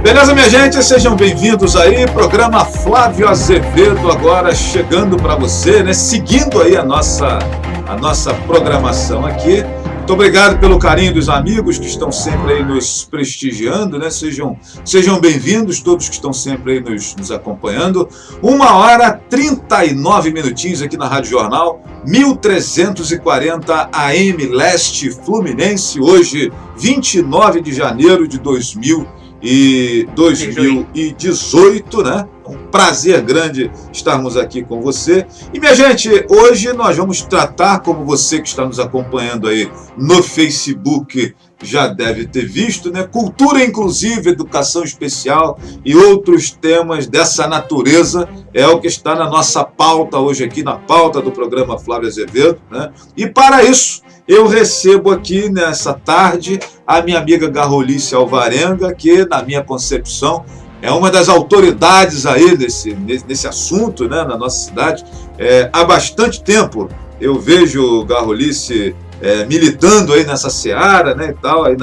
Beleza, minha gente? Sejam bem-vindos aí, programa Flávio Azevedo agora chegando para você, né? Seguindo aí a nossa programação aqui. Muito obrigado pelo carinho dos amigos que estão sempre aí nos prestigiando, né? Sejam bem-vindos todos que estão sempre aí nos acompanhando. 1h39 minutinhos aqui na Rádio Jornal, 1340 AM Leste Fluminense, hoje 29 de janeiro de 2018, né? Um prazer grande estarmos aqui com você. E, minha gente, hoje nós vamos tratar, como você que está nos acompanhando aí no Facebook já deve ter visto, né? Cultura inclusiva, educação especial e outros temas dessa natureza é o que está na nossa pauta hoje aqui, na pauta do programa Flávio Azevedo, né? E para isso, eu recebo aqui nessa tarde a minha amiga Garrolice Alvarenga, que, na minha concepção, é uma das autoridades aí nesse assunto, né, na nossa cidade. Há bastante tempo eu vejo Garrolice militando aí nessa seara, né, e tal, aí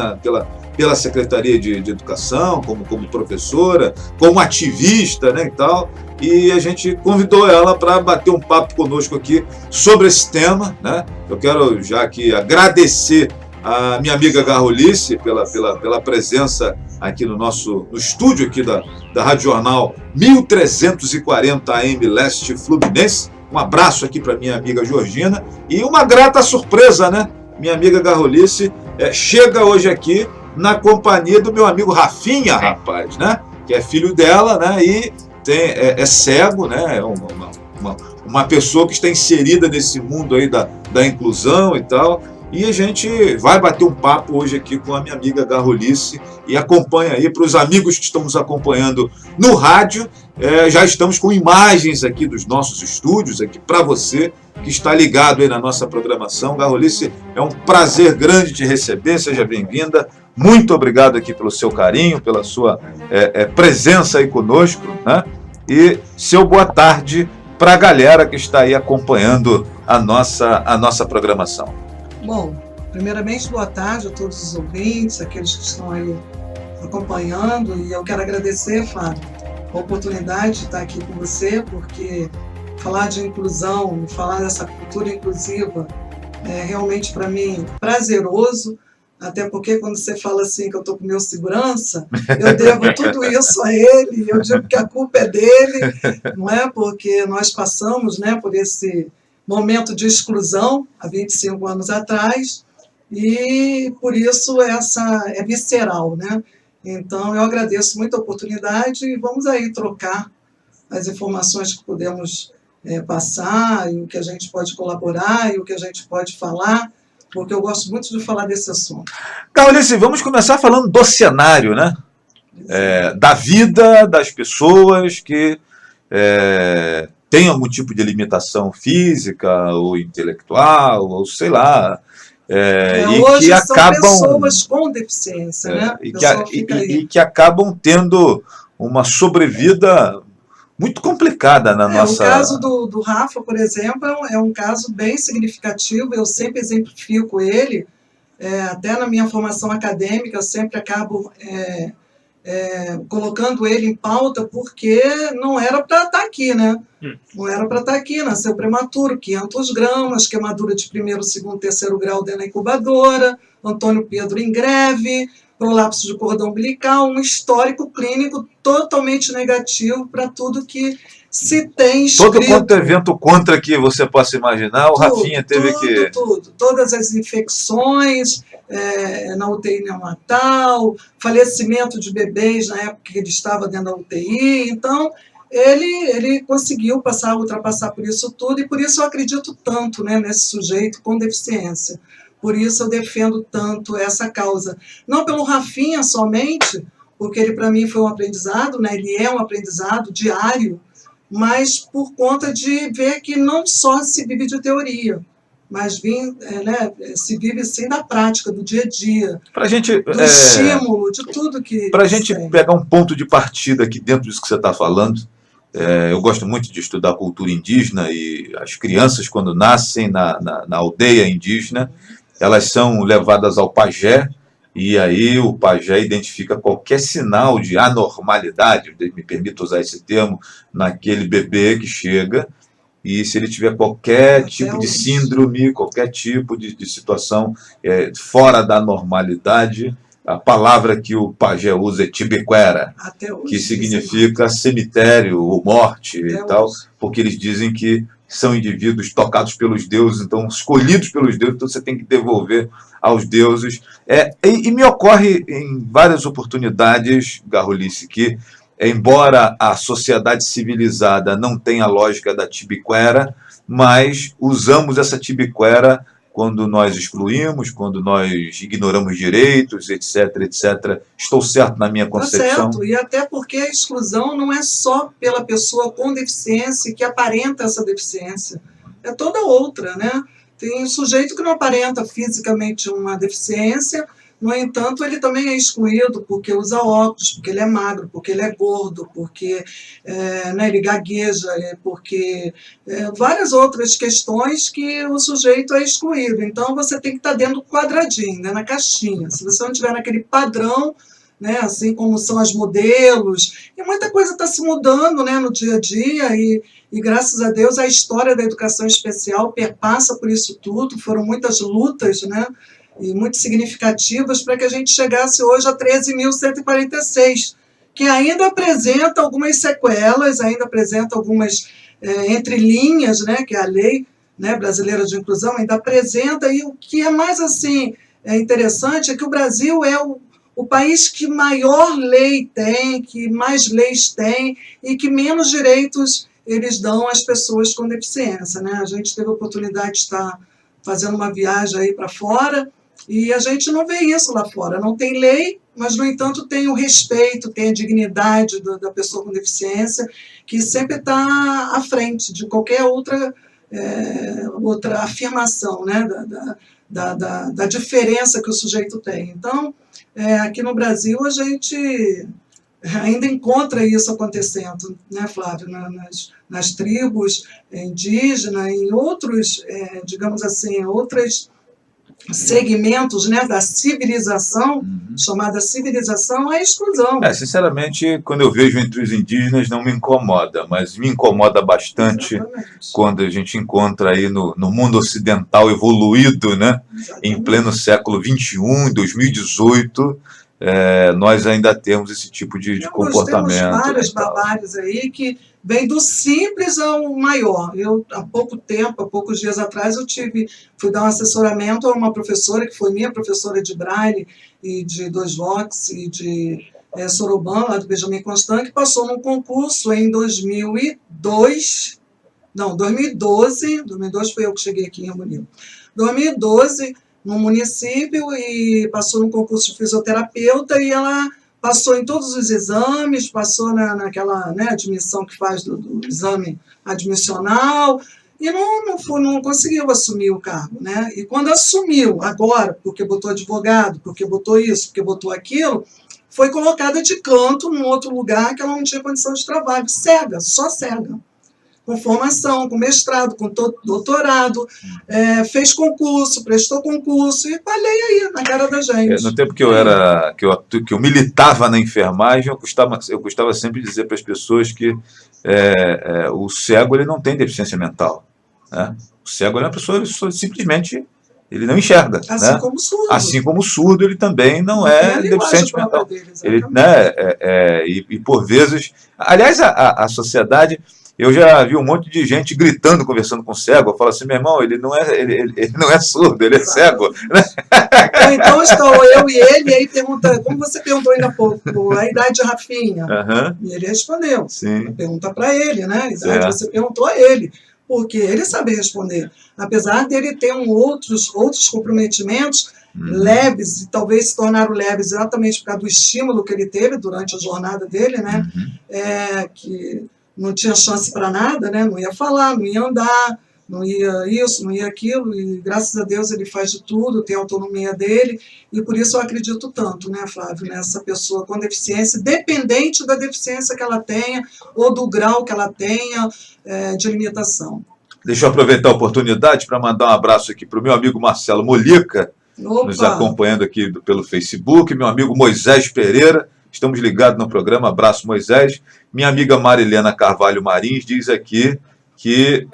pela Secretaria de Educação, como professora, como ativista, né, e tal. E a gente convidou ela para bater um papo conosco aqui sobre esse tema, né? Eu quero já aqui agradecer a minha amiga Garrolice pela presença aqui no estúdio aqui da Rádio Jornal 1340 AM Leste Fluminense. Um abraço aqui para minha amiga Georgina e uma grata surpresa, né? Minha amiga Garrolice chega hoje aqui na companhia do meu amigo Rafinha, rapaz, né? Que é filho dela, né? E é cego, né? É uma pessoa que está inserida nesse mundo aí da inclusão e tal. E a gente vai bater um papo hoje aqui com a minha amiga Garrolice e acompanha aí para os amigos que estão nos acompanhando no rádio. Já estamos com imagens aqui dos nossos estúdios aqui para você que está ligado aí na nossa programação. Garrolice, é um prazer grande te receber, seja bem-vinda. Muito obrigado aqui pelo seu carinho, pela sua presença aí conosco, né? E seu boa tarde para a galera que está aí acompanhando a nossa programação. Bom, primeiramente, boa tarde a todos os ouvintes, aqueles que estão aí acompanhando, e eu quero agradecer, Flávio, a oportunidade de estar aqui com você, porque falar de inclusão, falar dessa cultura inclusiva é realmente para mim prazeroso, até porque quando você fala assim que eu estou com meu segurança, eu devo tudo isso a ele, eu digo que a culpa é dele, não é? Porque nós passamos, né, por esse momento de exclusão, há 25 anos atrás, e por isso essa é visceral, né? Então, eu agradeço muito a oportunidade e vamos aí trocar as informações que podemos passar, e o que a gente pode colaborar, e o que a gente pode falar, porque eu gosto muito de falar desse assunto. Garrolice, vamos começar falando do cenário, né? Da vida das pessoas que tem algum tipo de limitação física ou intelectual, ou sei lá, e hoje que são acabam pessoas com deficiência, né? E que acabam tendo uma sobrevida muito complicada na nossa... O caso do Rafa, por exemplo, é um caso bem significativo, eu sempre exemplifico ele, até na minha formação acadêmica, eu sempre acabo colocando ele em pauta, porque não era para estar aqui, né? Não era para estar aqui, nasceu prematuro, 500 gramas, queimadura de primeiro, segundo, terceiro grau dentro da incubadora, Antônio Pedro em greve, prolapso de cordão umbilical, um histórico clínico totalmente negativo para tudo que se tem escrito. Todo quanto evento contra que você possa imaginar, o Rafinha teve que... Todas as infecções, na UTI neonatal, falecimento de bebês na época que ele estava dentro da UTI, então ele conseguiu ultrapassar por isso tudo, e por isso eu acredito tanto, né, nesse sujeito com deficiência. Por isso eu defendo tanto essa causa. Não pelo Rafinha somente, porque ele para mim foi um aprendizado, né, ele é um aprendizado diário, mas por conta de ver que não só se vive de teoria, mas se vive sim da prática, do dia a dia, do estímulo, de tudo que... Para a gente pegar um ponto de partida aqui dentro disso que você está falando, eu gosto muito de estudar cultura indígena, e as crianças, quando nascem na aldeia indígena, elas são levadas ao pajé, E aí o pajé identifica qualquer sinal de anormalidade, me permito usar esse termo, naquele bebê que chega, e se ele tiver qualquer tipo de síndrome, qualquer tipo de situação fora da normalidade, a palavra que o pajé usa é tibiquera, que significa cemitério ou morte e tal, porque eles dizem que são indivíduos tocados pelos deuses, então escolhidos pelos deuses, então você tem que devolver aos deuses. E me ocorre em várias oportunidades, Garrolice, que embora a sociedade civilizada não tenha a lógica da tibiquera, mas usamos essa tibiquera quando nós excluímos, quando nós ignoramos direitos, etc, etc. Estou certo na minha concepção? Está certo, e até porque a exclusão não é só pela pessoa com deficiência que aparenta essa deficiência, é toda outra, né? Tem sujeito que não aparenta fisicamente uma deficiência, no entanto, ele também é excluído porque usa óculos, porque ele é magro, porque ele é gordo, porque né, ele gagueja, porque várias outras questões que o sujeito é excluído. Então, você tem que estar dentro do quadradinho, né, na caixinha. Se você não estiver naquele padrão, né, assim como são as modelos, e muita coisa está se mudando, né, no dia a dia, e graças a Deus a história da educação especial perpassa por isso tudo, foram muitas lutas, né, e muito significativas para que a gente chegasse hoje a 13.146, que ainda apresenta algumas sequelas, ainda apresenta algumas entrelinhas, né, que é a lei, né, brasileira de inclusão, ainda apresenta, e o que é mais assim, interessante é que o Brasil é o país que maior lei tem, que mais leis tem e que menos direitos eles dão às pessoas com deficiência, né? A gente teve a oportunidade de estar fazendo uma viagem aí para fora, e a gente não vê isso lá fora. Não tem lei, mas, no entanto, tem o respeito, tem a dignidade da pessoa com deficiência, que sempre está à frente de qualquer outra afirmação, né, da diferença que o sujeito tem. Então, aqui no Brasil, a gente ainda encontra isso acontecendo, né, Flávio, nas tribos indígenas, em outros, digamos assim, outros segmentos, né, da civilização, chamada civilização, a exclusão. Sinceramente, quando eu vejo entre os indígenas não me incomoda, mas me incomoda bastante. Exatamente. Quando a gente encontra aí no mundo ocidental evoluído, né, em pleno século XXI, em 2018, nós ainda temos esse tipo de comportamento. Temos várias barbáries aí que vem do simples ao maior. Eu, há poucos dias atrás, fui dar um assessoramento a uma professora que foi minha professora de Braille e de 2 Vox e de Soroban, lá do Benjamin Constant, que passou num concurso em 2012, foi eu que cheguei aqui em Rio Bonito, 2012, no município, e passou no concurso de fisioterapeuta, e ela passou em todos os exames, passou naquela, né, admissão que faz do exame admissional, e não conseguiu assumir o cargo, né? E quando assumiu, agora, porque botou advogado, porque botou isso, porque botou aquilo, foi colocada de canto num outro lugar que ela não tinha condição de trabalho, cega, só cega. Com formação, com mestrado, com doutorado, fez concurso, prestou concurso, e falei aí na cara da gente. No tempo que eu militava na enfermagem, eu gostava sempre de dizer para as pessoas que o cego ele não tem deficiência mental, né? O cego é uma pessoa, ele simplesmente ele não enxerga. Assim, né? Como o surdo. Assim como o surdo, ele também não é deficiente mental. Ele, né, e por vezes... Aliás, a sociedade... Eu já vi um monte de gente gritando, conversando com o cego. Eu falo assim, meu irmão, ele não é surdo, ele é cego. Então estou eu e ele, e aí pergunta, como você perguntou ainda há pouco, a idade de Rafinha? E ele respondeu. Sim. Pergunta para ele, né? A idade você perguntou a ele, porque ele sabe responder. Apesar dele ter outros comprometimentos leves, e talvez se tornaram leves exatamente por causa do estímulo que ele teve durante a jornada dele, né? Que não tinha chance para nada, né? Não ia falar, não ia andar, não ia isso, não ia aquilo, e graças a Deus ele faz de tudo, tem a autonomia dele, e por isso eu acredito tanto, né, Flávio, nessa pessoa com deficiência, dependente da deficiência que ela tenha, ou do grau que ela tenha de limitação. Deixa eu aproveitar a oportunidade para mandar um abraço aqui para o meu amigo Marcelo Molica, nos acompanhando aqui pelo Facebook, meu amigo Moisés Pereira, estamos ligados no programa, abraço Moisés. Minha amiga Marilena Carvalho Marins diz aqui que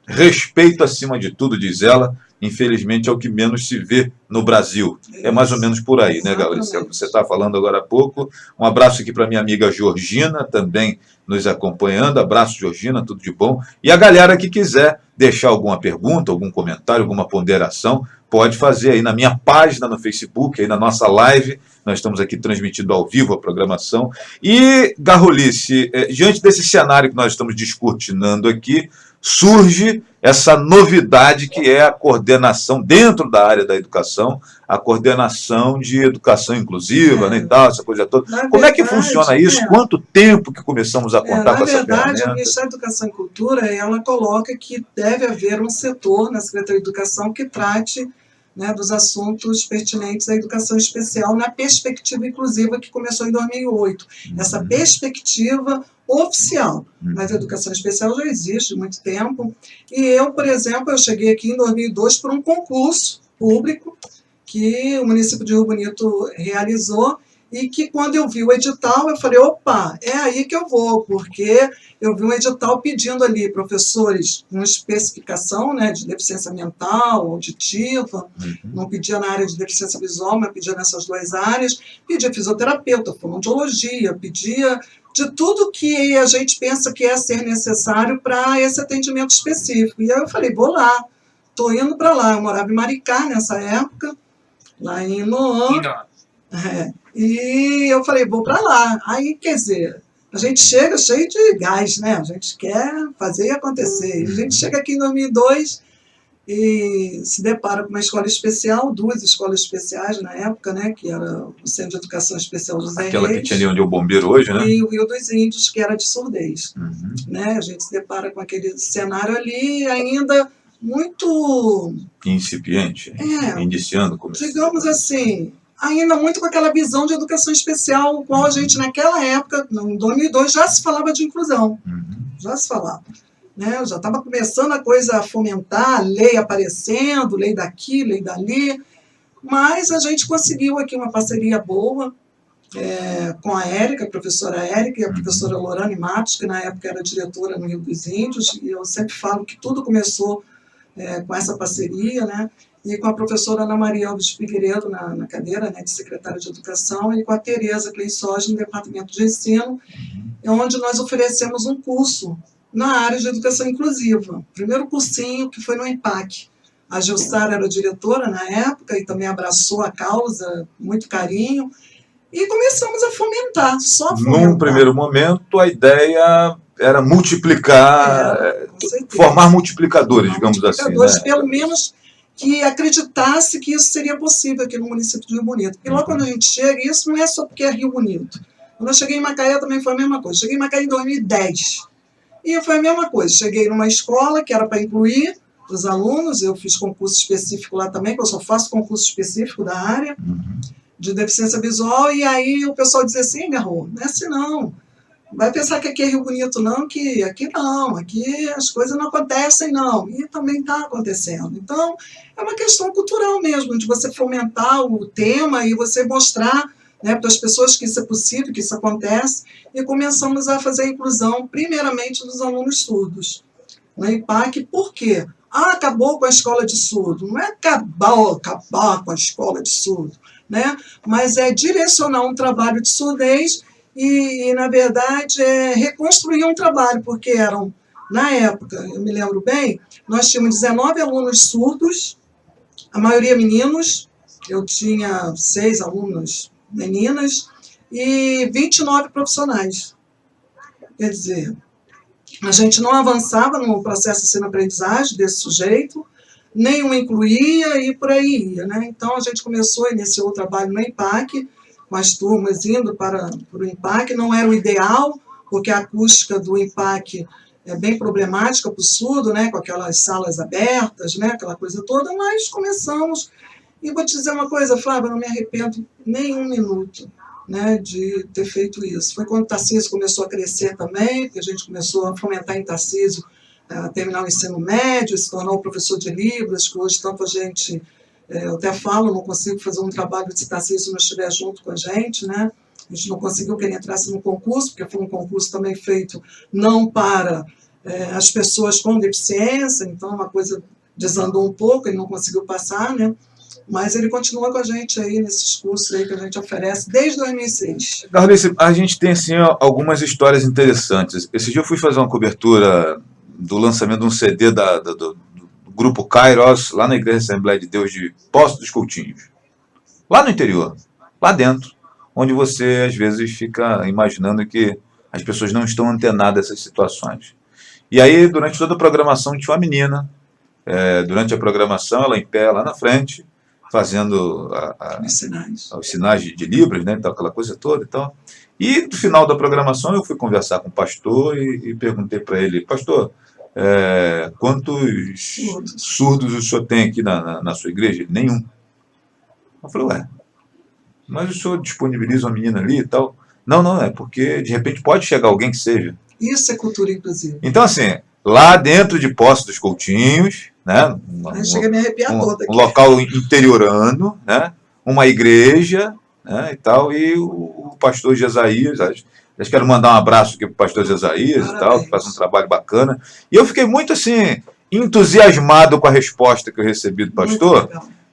respeito acima de tudo, diz ela, infelizmente é o que menos se vê no Brasil. É mais ou menos por aí, né, galera? Você está falando agora há pouco. Um abraço aqui para minha amiga Georgina, também nos acompanhando. Abraço, Georgina, tudo de bom. E a galera que quiser deixar alguma pergunta, algum comentário, alguma ponderação, pode fazer aí na minha página no Facebook, aí na nossa live. Nós estamos aqui transmitindo ao vivo a programação. E, Garrolice, diante desse cenário que nós estamos descortinando aqui, surge essa novidade que é a coordenação dentro da área da educação, a coordenação de educação inclusiva, né, e tal, essa coisa toda. Como é que funciona isso? Quanto tempo que começamos a contar com essa ferramenta? Na verdade, o Ministério da Educação e Cultura, ela coloca que deve haver um setor na Secretaria de Educação que trate, né, dos assuntos pertinentes à educação especial na perspectiva inclusiva que começou em 2008. Essa perspectiva oficial, mas a educação especial já existe há muito tempo. E eu, por exemplo, eu cheguei aqui em 2002 por um concurso público que o município de Rio Bonito realizou e que quando eu vi o edital, eu falei, opa, é aí que eu vou, porque eu vi um edital pedindo ali professores com especificação, né, de deficiência mental, auditiva, não pedia na área de deficiência visual, mas pedia nessas duas áreas, pedia fisioterapeuta, fonoaudiologia, pedia de tudo que a gente pensa que é ser necessário para esse atendimento específico. E aí eu falei, vou lá, estou indo para lá. Eu morava em Maricá nessa época, lá em Inoã. E eu falei, vou para lá. Aí, quer dizer, a gente chega cheio de gás, né? A gente quer fazer e acontecer. A gente chega aqui em 2002 e se depara com uma escola especial, duas escolas especiais na época, né? Que era o Centro de Educação Especial José Aquela Reis, que tinha ali onde é o bombeiro hoje, né? E o Rio dos Índios, que era de surdez. Né? A gente se depara com aquele cenário ali ainda muito... incipiente, iniciando. Digamos assim, ainda muito com aquela visão de educação especial, o qual a gente, naquela época, em 2002, já se falava de inclusão. Já se falava. Né? Já estava começando a coisa a fomentar, lei aparecendo, lei daqui, lei dali, mas a gente conseguiu aqui uma parceria boa com a Érica, a professora Érica e a professora Lorane Matos, que na época era diretora no Rio dos Índios, e eu sempre falo que tudo começou com essa parceria, né? E com a professora Ana Maria Alves Figueiredo na cadeira, né, de secretária de Educação, e com a Tereza Cleissóge no Departamento de Ensino, onde nós oferecemos um curso na área de educação inclusiva. Primeiro cursinho que foi no EMPAC. A Gilsara era diretora na época e também abraçou a causa, muito carinho, e começamos a fomentar, só fomentar. Num primeiro momento, a ideia era multiplicar, formar multiplicadores, digamos assim. Né? Pelo menos que acreditasse que isso seria possível aqui no município de Rio Bonito. Porque logo quando a gente chega, isso não é só porque é Rio Bonito. Quando eu cheguei em Macaé também foi a mesma coisa. Cheguei em Macaé em 2010. E foi a mesma coisa. Cheguei numa escola que era para incluir os alunos, eu fiz concurso específico lá também, que eu só faço concurso específico da área de deficiência visual, e aí o pessoal dizia assim, Garro, não é assim não. Vai pensar que aqui é Rio Bonito não, que aqui não, aqui as coisas não acontecem não, e também está acontecendo. Então, é uma questão cultural mesmo, de você fomentar o tema e você mostrar, né, para as pessoas que isso é possível, que isso acontece, e começamos a fazer a inclusão, primeiramente, dos alunos surdos. No IPAC, por quê? Acabou com a escola de surdo. Não é acabar com a escola de surdo, né? Mas é direcionar um trabalho de surdez e, na verdade, reconstruir um trabalho, porque eram, na época, eu me lembro bem, nós tínhamos 19 alunos surdos, a maioria meninos, eu tinha 6 alunos meninas e 29 profissionais. Quer dizer, a gente não avançava no processo de ensino-aprendizagem desse sujeito, nenhum incluía e por aí ia, né? Então a gente iniciou o trabalho no IMPAC, com as turmas indo para o IMPAC, não era o ideal, porque a acústica do IMPAC é bem problemática para o surdo, né? Com aquelas salas abertas, né? Aquela coisa toda, mas começamos. E vou te dizer uma coisa, Flávia, eu não me arrependo nem um minuto, né, de ter feito isso. Foi quando o Tarcísio começou a crescer também, que a gente começou a fomentar em Tarcísio a terminar o ensino médio, se tornou professor de Libras, que hoje tanto a gente Eu até falo, não consigo fazer um trabalho de se isso não estiver junto com a gente, né? A gente não conseguiu que ele entrasse no concurso, porque foi um concurso também feito não para as pessoas com deficiência, então uma coisa desandou um pouco, ele não conseguiu passar, né? Mas ele continua com a gente aí nesses cursos aí que a gente oferece desde 2006. Carolice, a gente tem assim, algumas histórias interessantes. Esse dia eu fui fazer uma cobertura do lançamento de um CD do Grupo Kairos, lá na Igreja Assembleia de Deus de Poços dos Coutinhos. Lá no interior, lá dentro, onde você às vezes fica imaginando que as pessoas não estão antenadas a essas situações. E aí, durante toda a programação, tinha uma menina, durante a programação, ela em pé lá na frente, fazendo os sinais de Libras, né, então, aquela coisa toda e tal. E no final da programação eu fui conversar com o pastor e perguntei para ele: pastor, quantos surdos o senhor tem aqui na sua igreja? Ele: nenhum. Eu falei: ué, mas o senhor disponibiliza uma menina ali e tal? Não, é porque de repente pode chegar alguém que seja. Isso é cultura inclusiva. Então, assim, lá dentro de Poços dos Coutinhos, né, chega a me arrepiar toda aqui. Um local interiorano, né, uma igreja, né, e tal, e o pastor Jesaías, eles quero mandar um abraço aqui para o pastor Jesaías e tal, que faz um trabalho bacana. E eu fiquei muito assim, entusiasmado com a resposta que eu recebi do pastor,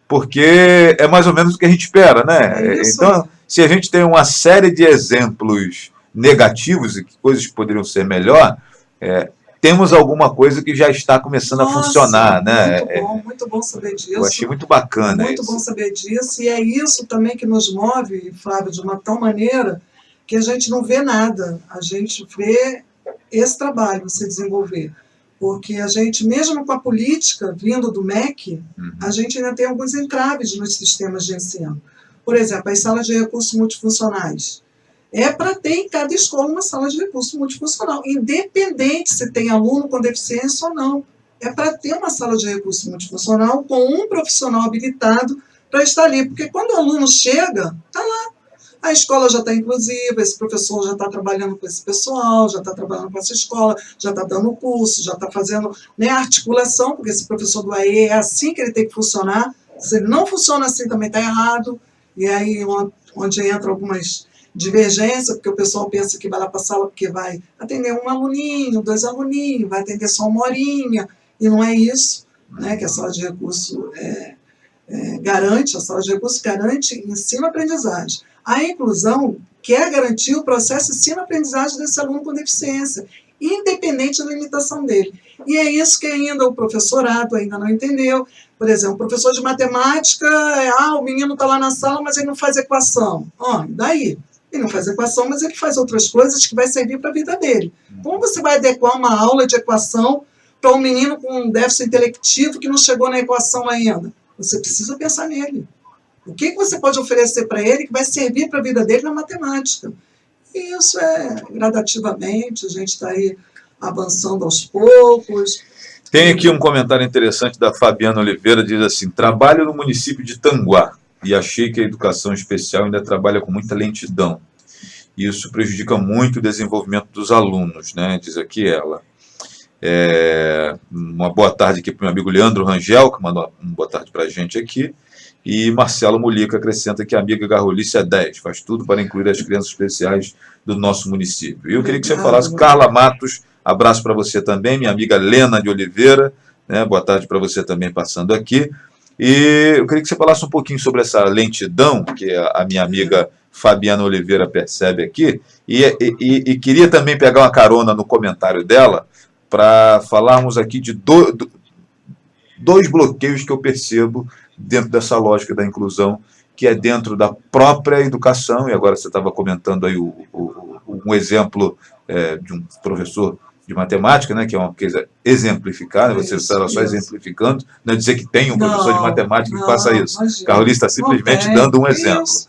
porque é mais ou menos o que a gente espera, né? Então, se a gente tem uma série de exemplos negativos e que coisas poderiam ser melhor, temos alguma coisa que já está começando a funcionar, né? Muito bom saber disso. Eu achei muito bacana muito isso. Bom saber disso, e é isso também que nos move, Flávio, de uma tal maneira que a gente não vê nada, a gente vê esse trabalho se desenvolver. Porque a gente, mesmo com a política vindo do MEC, a gente ainda tem alguns entraves nos sistemas de ensino. Por exemplo, as salas de recursos multifuncionais. É para ter em cada escola uma sala de recursos multifuncional, independente se tem aluno com deficiência ou não. É para ter uma sala de recursos multifuncional com um profissional habilitado para estar ali. Porque quando o aluno chega, está lá. A escola já está inclusiva, esse professor já está trabalhando com esse pessoal, já está trabalhando com essa escola, já está dando curso, já está fazendo, né, articulação, porque esse professor do AE é assim que ele tem que funcionar. Se ele não funciona assim, também está errado. E aí onde entra algumas divergências, porque o pessoal pensa que vai lá para a sala porque vai atender um aluninho, 2 aluninhos, vai atender só 1 horinha, e não é isso, né, que a sala de recurso garante, a sala de recurso garante ensino-aprendizagem. A inclusão quer garantir o processo de ensino-aprendizagem desse aluno com deficiência, independente da limitação dele. E é isso que ainda o professorado ainda não entendeu. Por exemplo, o professor de matemática, o menino está lá na sala, mas ele não faz equação. Daí? Ele não faz equação, mas ele faz outras coisas que vai servir para a vida dele. Como você vai adequar uma aula de equação para um menino com um déficit intelectivo que não chegou na equação ainda? Você precisa pensar nele. O que você pode oferecer para ele que vai servir para a vida dele na matemática? E isso gradativamente, a gente está aí avançando aos poucos. Tem aqui um comentário interessante da Fabiana Oliveira, diz assim: trabalho no município de Tanguá e achei que a educação especial ainda trabalha com muita lentidão. Isso prejudica muito o desenvolvimento dos alunos, né? Diz aqui ela. Uma boa tarde aqui para o meu amigo Leandro Rangel, que mandou uma boa tarde para a gente aqui. E Marcelo Mulica acrescenta que a amiga Garrolice é 10, faz tudo para incluir as crianças especiais do nosso município. E eu queria que você falasse, Carla Matos, abraço para você também, minha amiga Lena de Oliveira, né, boa tarde para você também passando aqui. E eu queria que você falasse um pouquinho sobre essa lentidão que a minha amiga Fabiana Oliveira percebe aqui, e queria também pegar uma carona no comentário dela para falarmos aqui de dois bloqueios que eu percebo dentro dessa lógica da inclusão, que é dentro da própria educação, e agora você estava comentando aí um exemplo de um professor de matemática, né, que é uma coisa exemplificada, você está só exemplificando, não é dizer que tem um professor de matemática que faça isso. Carolice está simplesmente dando um exemplo. Os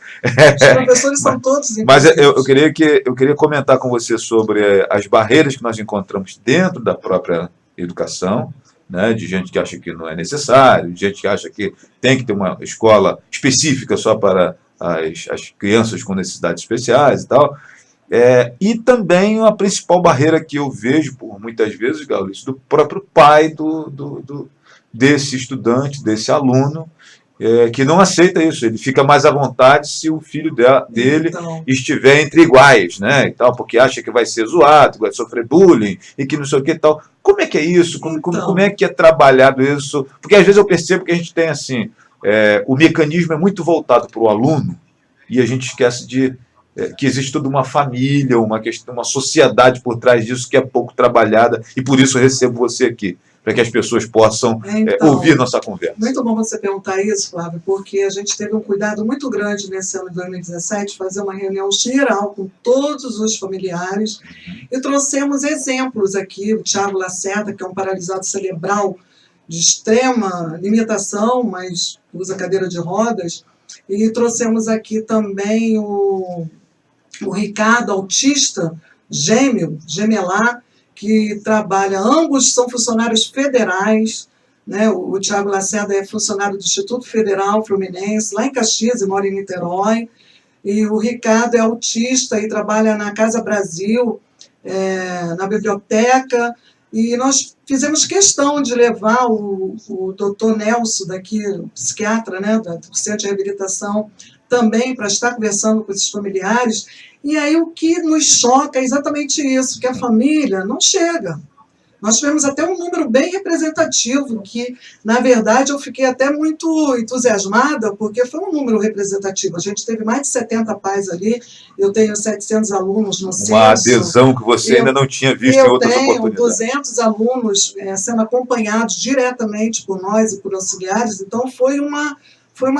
professores são todos Mas eu queria comentar com você sobre as barreiras que nós encontramos dentro da própria educação, né, de gente que acha que não é necessário, de gente que acha que tem que ter uma escola específica só para as crianças com necessidades especiais e tal. E também a principal barreira que eu vejo, por muitas vezes, Gaules, do próprio pai desse estudante, desse aluno, que não aceita isso. Ele fica mais à vontade se o filho dele Então, estiver entre iguais, né? E tal, porque acha que vai ser zoado, que vai sofrer bullying e que não sei o que e tal. Como é que é isso? Como é que é trabalhado isso? Porque às vezes eu percebo que a gente tem assim, o mecanismo é muito voltado para o aluno e a gente esquece que existe toda uma família, uma sociedade por trás disso que é pouco trabalhada e por isso eu recebo você aqui, para que as pessoas possam ouvir nossa conversa. Muito bom você perguntar isso, Flávio, porque a gente teve um cuidado muito grande nesse ano de 2017, fazer uma reunião geral com todos os familiares e trouxemos exemplos aqui, o Thiago Lacerda, que é um paralisado cerebral de extrema limitação, mas usa cadeira de rodas, e trouxemos aqui também o Ricardo, autista, gemelar, que trabalha, ambos são funcionários federais, né? O Thiago Lacerda é funcionário do Instituto Federal Fluminense, lá em Caxias, e mora em Niterói, e o Ricardo é autista e trabalha na Casa Brasil, na biblioteca, e nós fizemos questão de levar o doutor Nelson, daqui, psiquiatra, né, do Centro de Reabilitação, também para estar conversando com esses familiares. E aí o que nos choca é exatamente isso, que a família não chega. Nós tivemos até um número bem representativo, que, na verdade, eu fiquei até muito entusiasmada, porque foi um número representativo. A gente teve mais de 70 pais ali, eu tenho 700 alunos no censo. Uma adesão que você ainda não tinha visto em outras oportunidades. Eu tenho 200 alunos sendo acompanhados diretamente por nós e por auxiliares, então foi uma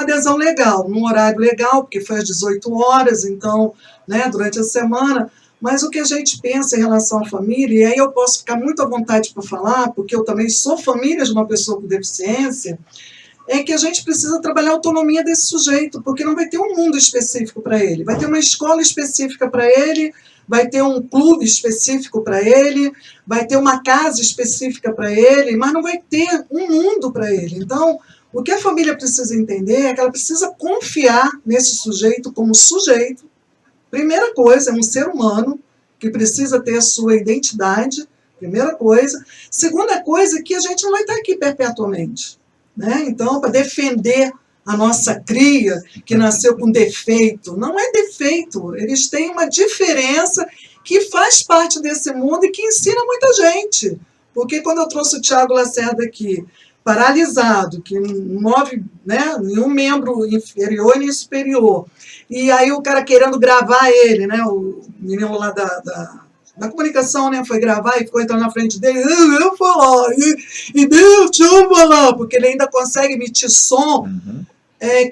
adesão legal, num horário legal, porque foi às 18 horas, então, né, durante a semana. Mas o que a gente pensa em relação à família, e aí eu posso ficar muito à vontade para falar, porque eu também sou família de uma pessoa com deficiência, é que a gente precisa trabalhar a autonomia desse sujeito, porque não vai ter um mundo específico para ele, vai ter uma escola específica para ele, vai ter um clube específico para ele, vai ter uma casa específica para ele, mas não vai ter um mundo para ele. Então, o que a família precisa entender é que ela precisa confiar nesse sujeito como sujeito. Primeira coisa, é um ser humano que precisa ter a sua identidade, primeira coisa. Segunda coisa é que a gente não vai estar aqui perpetuamente, né? Então, para defender a nossa cria, que nasceu com defeito, não é defeito, eles têm uma diferença que faz parte desse mundo e que ensina muita gente. Porque quando eu trouxe o Thiago Lacerda aqui, paralisado, que não move, né, nenhum membro inferior nem superior, e aí o cara querendo gravar ele, né, o menino lá da comunicação, né, foi gravar e ficou entrando na frente dele, eu falar, e deixa eu falar, porque ele ainda consegue emitir som,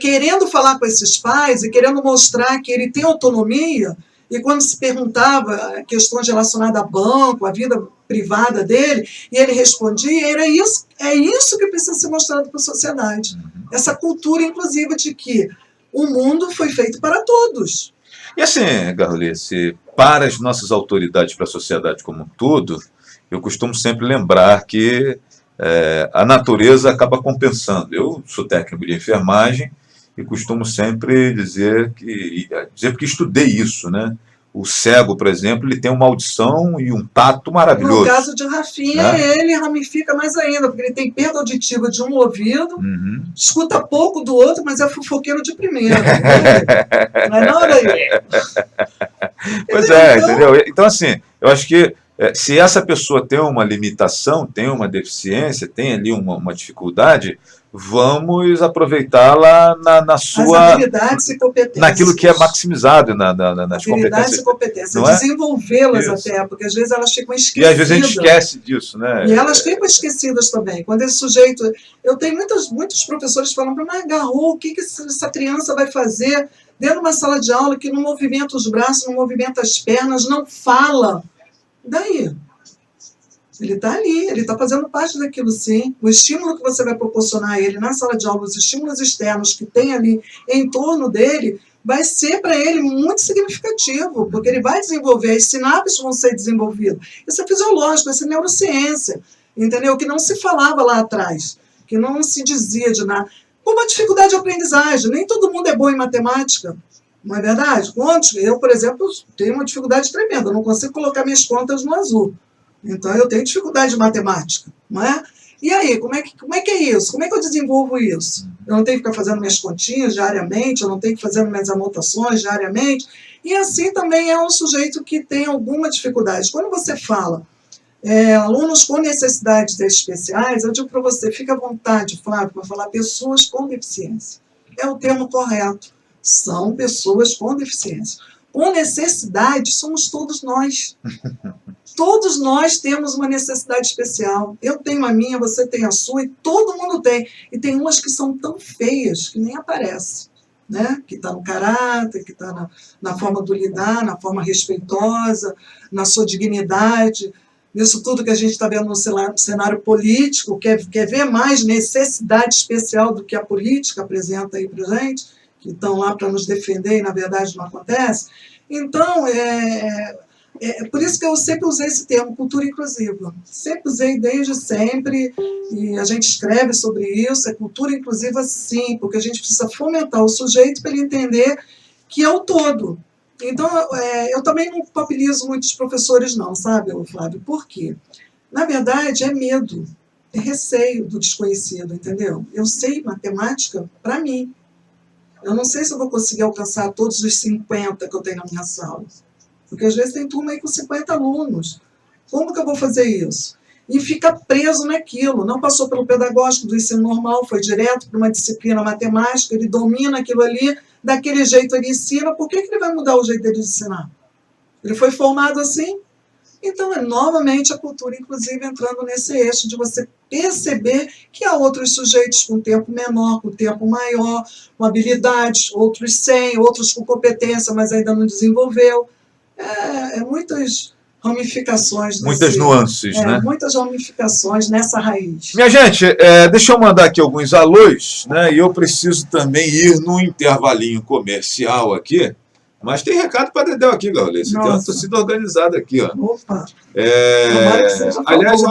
querendo falar com esses pais e querendo mostrar que ele tem autonomia. E quando se perguntava questões relacionadas a banco, a vida privada dele, e ele respondia, é isso que precisa ser mostrado para a sociedade. Essa cultura, inclusive, de que o mundo foi feito para todos. E assim, Garrolice, para as nossas autoridades, para a sociedade como um todo, eu costumo sempre lembrar que a natureza acaba compensando. Eu sou técnico de enfermagem, e costumo sempre dizer porque estudei isso, né? O cego, por exemplo, ele tem uma audição e um tato maravilhoso. No caso de Rafinha, né? Ele ramifica mais ainda, porque ele tem perda auditiva de um ouvido, escuta pouco do outro, mas é fofoqueiro de primeira. Não é nada aí. Pois entendeu? Então, assim, eu acho que se essa pessoa tem uma limitação, tem uma deficiência, tem ali uma dificuldade, vamos aproveitá-la na sua... As habilidades e competências. Naquilo que é maximizado nas competências. Habilidades e competências, desenvolvê-las até, porque às vezes elas ficam esquecidas. E às vezes a gente esquece disso, né? E elas ficam esquecidas também. Quando esse sujeito... Eu tenho muitos professores falando para mim, mas Garro, o que essa criança vai fazer dentro de uma sala de aula que não movimenta os braços, não movimenta as pernas, não fala? Daí? Ele está ali, ele está fazendo parte daquilo, sim. O estímulo que você vai proporcionar a ele na sala de aula, os estímulos externos que tem ali em torno dele, vai ser para ele muito significativo, porque ele vai desenvolver, as sinapses vão ser desenvolvidas. Isso é fisiológico, isso é neurociência, entendeu? Que não se falava lá atrás, que não se dizia de nada. Com uma dificuldade de aprendizagem, nem todo mundo é bom em matemática, não é verdade? Eu, por exemplo, tenho uma dificuldade tremenda, eu não consigo colocar minhas contas no azul. Então, eu tenho dificuldade de matemática, não é? E aí, como é que é isso? Como é que eu desenvolvo isso? Eu não tenho que ficar fazendo minhas continhas diariamente, eu não tenho que fazer minhas anotações diariamente. E assim também é um sujeito que tem alguma dificuldade. Quando você fala alunos com necessidades especiais, eu digo para você, fica à vontade, Flávio, para falar pessoas com deficiência. É o termo correto. São pessoas com deficiência. Com necessidade, somos todos nós. Todos nós temos uma necessidade especial. Eu tenho a minha, você tem a sua, e todo mundo tem. E tem umas que são tão feias que nem aparecem. Né? Que está no caráter, que está na forma do lidar, na forma respeitosa, na sua dignidade. Nisso tudo que a gente está vendo no cenário político, quer ver mais necessidade especial do que a política apresenta aí para a gente, que estão lá para nos defender e, na verdade, não acontece. Então, por isso que eu sempre usei esse termo, cultura inclusiva. Sempre usei desde sempre, e a gente escreve sobre isso, é cultura inclusiva sim, porque a gente precisa fomentar o sujeito para ele entender que é o todo. Então, eu também não papilizo muitos professores não, sabe, Flávio? Por quê? Na verdade, é medo, é receio do desconhecido, entendeu? Eu sei matemática para mim. Eu não sei se eu vou conseguir alcançar todos os 50 que eu tenho na minha sala. Porque às vezes tem turma aí com 50 alunos. Como que eu vou fazer isso? E fica preso naquilo. Não passou pelo pedagógico do ensino normal, foi direto para uma disciplina matemática, ele domina aquilo ali, daquele jeito ele ensina. Por que ele vai mudar o jeito dele de ensinar? Ele foi formado assim? Então é novamente a cultura inclusive entrando nesse eixo de você perceber que há outros sujeitos com tempo menor, com tempo maior, com habilidades, outros sem, outros com competência, mas ainda não desenvolveu. Muitas ramificações. Muitas nuances, né? Muitas ramificações nessa raiz. Minha gente, deixa eu mandar aqui alguns alôs, né? E eu preciso também ir num intervalinho comercial aqui, mas tem recado para Dedéu aqui, Garrolice. Tem uma torcida organizada aqui, ó. Opa! Tomara que seja aliás,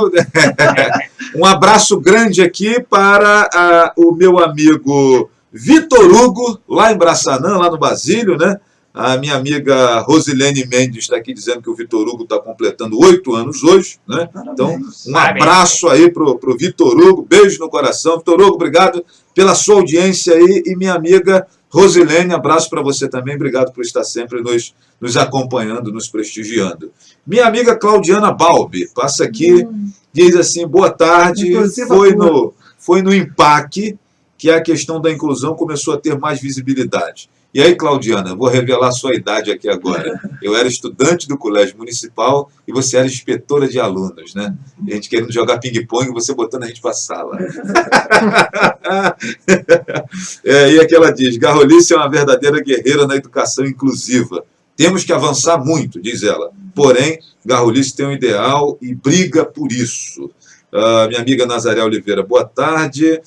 um abraço grande aqui para o meu amigo Vitor Hugo, lá em Braçanã, lá no Basílio, né? A minha amiga Rosilene Mendes está aqui dizendo que o Vitor Hugo está completando 8 anos hoje, né? Então, um abraço aí para o Vitor Hugo, beijo no coração. Vitor Hugo, obrigado pela sua audiência aí. E minha amiga Rosilene, abraço para você também, obrigado por estar sempre nos acompanhando, nos prestigiando. Minha amiga Claudiana Balbi, passa aqui, diz assim, boa tarde, foi no IMPAC que a questão da inclusão começou a ter mais visibilidade. E aí, Claudiana, vou revelar a sua idade aqui agora. Eu era estudante do Colégio Municipal e você era inspetora de alunos, né? A gente querendo jogar ping-pong e você botando a gente para a sala. E aqui ela diz, Garrolice é uma verdadeira guerreira na educação inclusiva. Temos que avançar muito, diz ela. Porém, Garrolice tem um ideal e briga por isso. Minha amiga Nazaré Oliveira, boa tarde.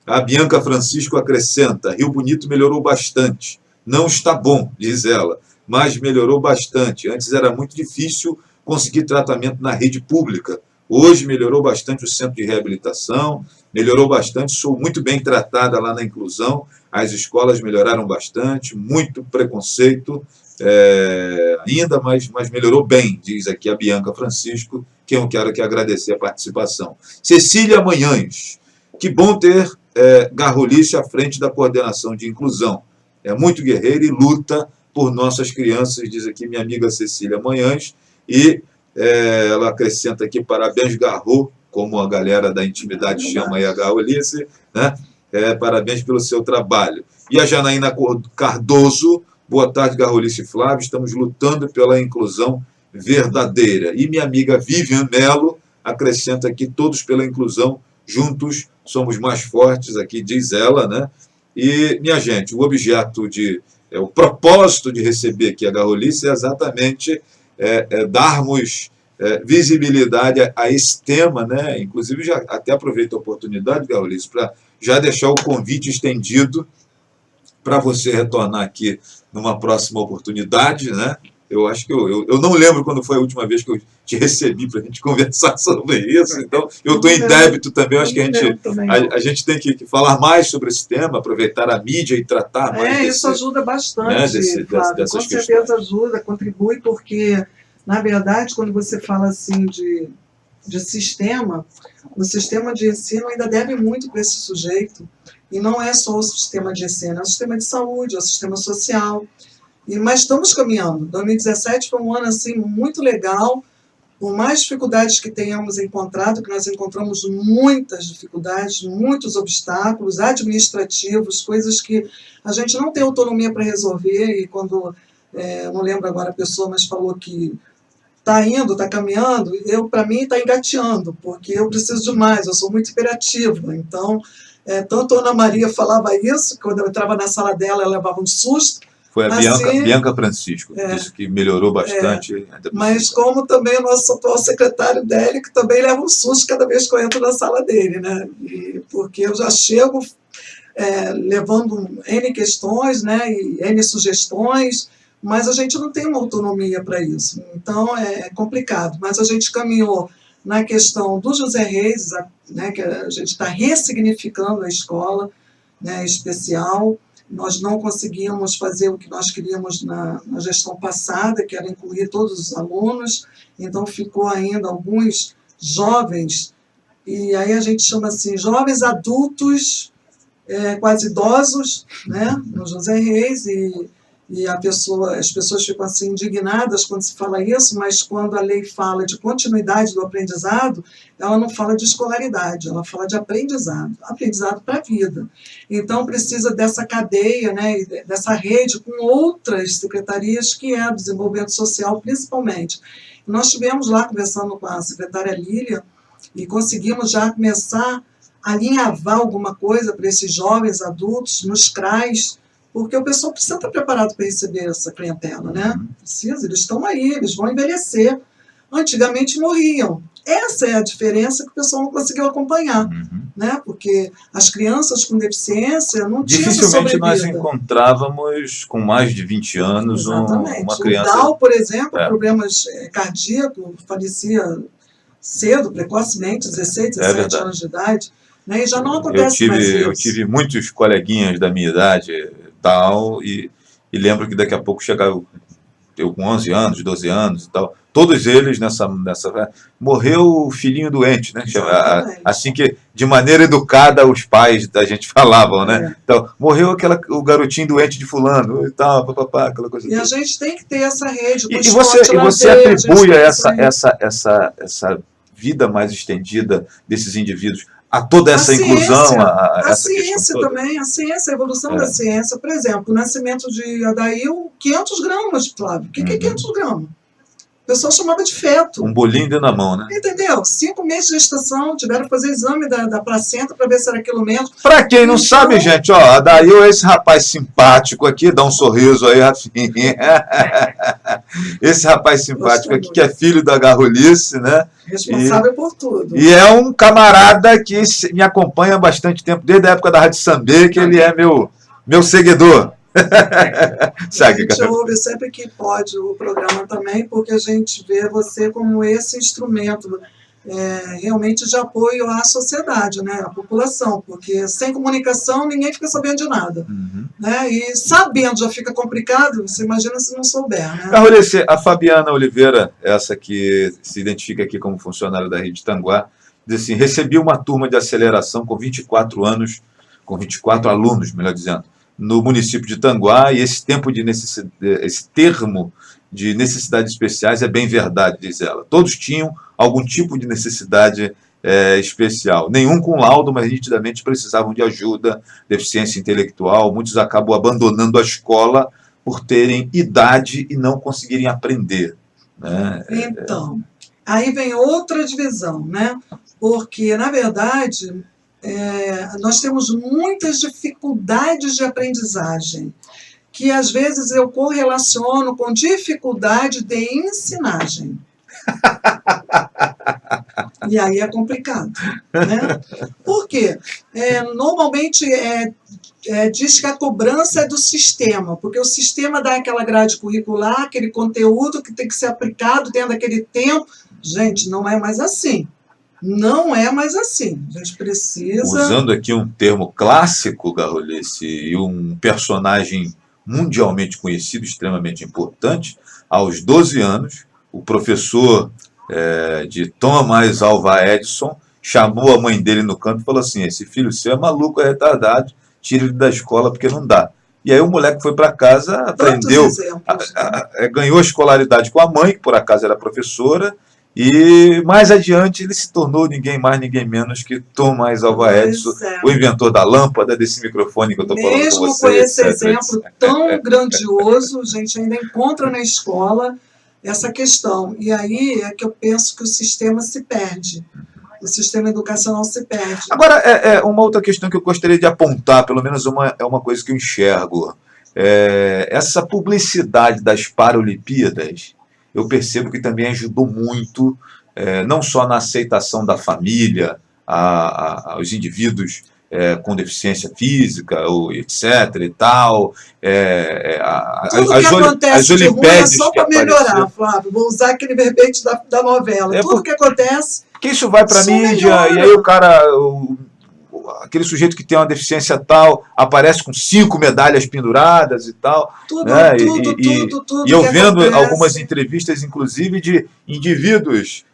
A Bianca Francisco acrescenta, Rio Bonito melhorou bastante. Não está bom, diz ela, mas melhorou bastante. Antes era muito difícil conseguir tratamento na rede pública. Hoje melhorou bastante o centro de reabilitação, melhorou bastante, sou muito bem tratada lá na inclusão, as escolas melhoraram bastante, muito preconceito ainda, mas melhorou bem, diz aqui a Bianca Francisco, que eu quero agradecer a participação. Cecília Manhães, que bom ter Garrolice à frente da coordenação de inclusão. É muito guerreira e luta por nossas crianças, diz aqui minha amiga Cecília Manhães, e ela acrescenta aqui, parabéns, Garro, como a galera da intimidade chama aí a Garrolice, né? Parabéns pelo seu trabalho. E a Janaína Cardoso, boa tarde, Garrolice e Flávio, estamos lutando pela inclusão verdadeira. E minha amiga Vivian Mello acrescenta aqui, todos pela inclusão, juntos somos mais fortes, aqui diz ela, né? E, minha gente, o propósito de receber aqui a Garrolice é exatamente darmos visibilidade a esse tema, né? Inclusive, já até aproveito a oportunidade, Garrolice, para já deixar o convite estendido para você retornar aqui numa próxima oportunidade, né? Eu acho que eu não lembro quando foi a última vez que eu te recebi para a gente conversar sobre isso, então eu estou em débito também. Eu acho que a gente tem que falar mais sobre esse tema, aproveitar a mídia e tratar mais isso ajuda bastante, né, Flávio, com certeza ajuda, contribui, porque, na verdade, quando você fala assim de de sistema, o sistema de ensino ainda deve muito para esse sujeito, e não é só o sistema de ensino, é o sistema de saúde, é o sistema social, mas estamos caminhando. 2017 foi um ano assim, muito legal, por mais dificuldades que tenhamos encontrado, que nós encontramos muitas dificuldades, muitos obstáculos administrativos, coisas que a gente não tem autonomia para resolver, e quando, não lembro agora a pessoa, mas falou que está indo, está caminhando, para mim está engateando, porque eu preciso de mais, eu sou muito hiperativa, então, tanto a Ana Maria falava isso, quando eu entrava na sala dela, ela levava um susto. Foi a Bianca Francisco, que disse que melhorou bastante. Mas como também o nosso atual secretário dele, que também leva um susto cada vez que eu entro na sala dele, né? Porque eu já chego levando N questões, né? E N sugestões, mas a gente não tem uma autonomia para isso. Então é complicado. Mas a gente caminhou na questão do José Reis, né? Que a gente está ressignificando a escola, né? Especial. Nós não conseguimos fazer o que nós queríamos na gestão passada, que era incluir todos os alunos, então ficou ainda alguns jovens, e aí a gente chama assim, jovens adultos, quase idosos, né, no José Reis, e as pessoas ficam assim indignadas quando se fala isso, mas quando a lei fala de continuidade do aprendizado, ela não fala de escolaridade, ela fala de aprendizado para a vida. Então precisa dessa cadeia, né, dessa rede com outras secretarias, que é o desenvolvimento social principalmente. Nós estivemos lá conversando com a secretária Lília e conseguimos já começar a alinhavar alguma coisa para esses jovens adultos nos CRAs, porque o pessoal precisa estar preparado para receber essa clientela, né? Precisa, eles estão aí, eles vão envelhecer. Antigamente morriam. Essa é a diferença que o pessoal não conseguiu acompanhar, né? Porque as crianças com deficiência não tinham dificilmente nós encontrávamos com mais de 20 anos uma criança... O Dal, por exemplo, problemas cardíacos, falecia cedo, precocemente, 16, 17 anos de idade, né? E já não acontece mais isso. Eu tive muitos coleguinhas da minha idade, tal, e lembro que daqui a pouco chegava eu com 11 anos, 12 anos e tal, todos eles nessa morreu o filhinho doente, né? Assim que de maneira educada os pais da gente falavam, né? Então, morreu o garotinho doente de fulano e tal, papapá, aquela coisa. E a gente tem que ter essa rede. E você atribui essa vida mais estendida desses indivíduos a toda essa inclusão, a ciência também, a ciência, a evolução da ciência. Por exemplo, o nascimento de Adail, 500 gramas, Flávio. O que é 500 gramas? O pessoal chamava de feto. Um bolinho dentro da mão, né? Entendeu? 5 meses de gestação, tiveram que fazer exame da placenta para ver se era aquilo mesmo. Para quem não sabe, gente, ó, Adail é esse rapaz simpático aqui, dá um sorriso aí, Rafinha. Esse rapaz simpático aqui, que é filho da Garrolice, né? Responsável por tudo. E é um camarada que me acompanha há bastante tempo, desde a época da Rádio Sambê, que ele é meu seguidor. A gente ouve sempre que pode o programa também, porque a gente vê você como esse instrumento realmente de apoio à sociedade, né, à população, porque sem comunicação ninguém fica sabendo de nada. Né, e sabendo já fica complicado, você imagina se não souber. Né? Garrolice, a Fabiana Oliveira, essa que se identifica aqui como funcionária da Rede Tanguá, diz assim, recebi uma turma de aceleração com 24 anos, com 24 alunos, melhor dizendo, no município de Tanguá, e esse termo de necessidades especiais é bem verdade, diz ela. Todos tinham algum tipo de necessidade especial. Nenhum com laudo, mas nitidamente precisavam de ajuda, deficiência intelectual. Muitos acabam abandonando a escola por terem idade e não conseguirem aprender. Né? Então, aí vem outra divisão, né? Porque, na verdade... nós temos muitas dificuldades de aprendizagem, que às vezes eu correlaciono com dificuldade de ensinagem. E aí é complicado. Né? Por quê? Normalmente diz que a cobrança é do sistema, porque o sistema dá aquela grade curricular, aquele conteúdo que tem que ser aplicado dentro daquele tempo. Gente, não é mais assim. Não é mais assim. A gente precisa... Usando aqui um termo clássico, Garrolice, e um personagem mundialmente conhecido, extremamente importante, aos 12 anos, o professor de Thomas Alva Edison, chamou a mãe dele no canto e falou assim: esse filho seu é maluco, é retardado, tira ele da escola porque não dá. E aí o moleque foi para casa, aprendeu, ganhou a escolaridade com a mãe, que por acaso era professora, e mais adiante ele se tornou ninguém mais, ninguém menos que Thomas Alva Edison, o inventor da lâmpada, desse microfone que eu estou falando com você. Mesmo com esse exemplo tão grandioso, a gente ainda encontra na escola essa questão. E aí é que eu penso que o sistema se perde. O sistema educacional se perde. Agora, uma outra questão que eu gostaria de apontar, pelo menos é uma coisa que eu enxergo. Essa publicidade das Paralimpíadas, eu percebo que também ajudou muito, não só na aceitação da família, aos indivíduos com deficiência física, ou etc. e tal. Tudo que acontece de ruim é só para melhorar, Flávio. Vou usar aquele verbete da novela. Tudo que acontece... Que isso vai para a mídia, e aí o cara, aquele sujeito que tem uma deficiência tal, aparece com 5 medalhas penduradas e tal. Tudo, tudo. E eu vendo algumas entrevistas, inclusive, de indivíduos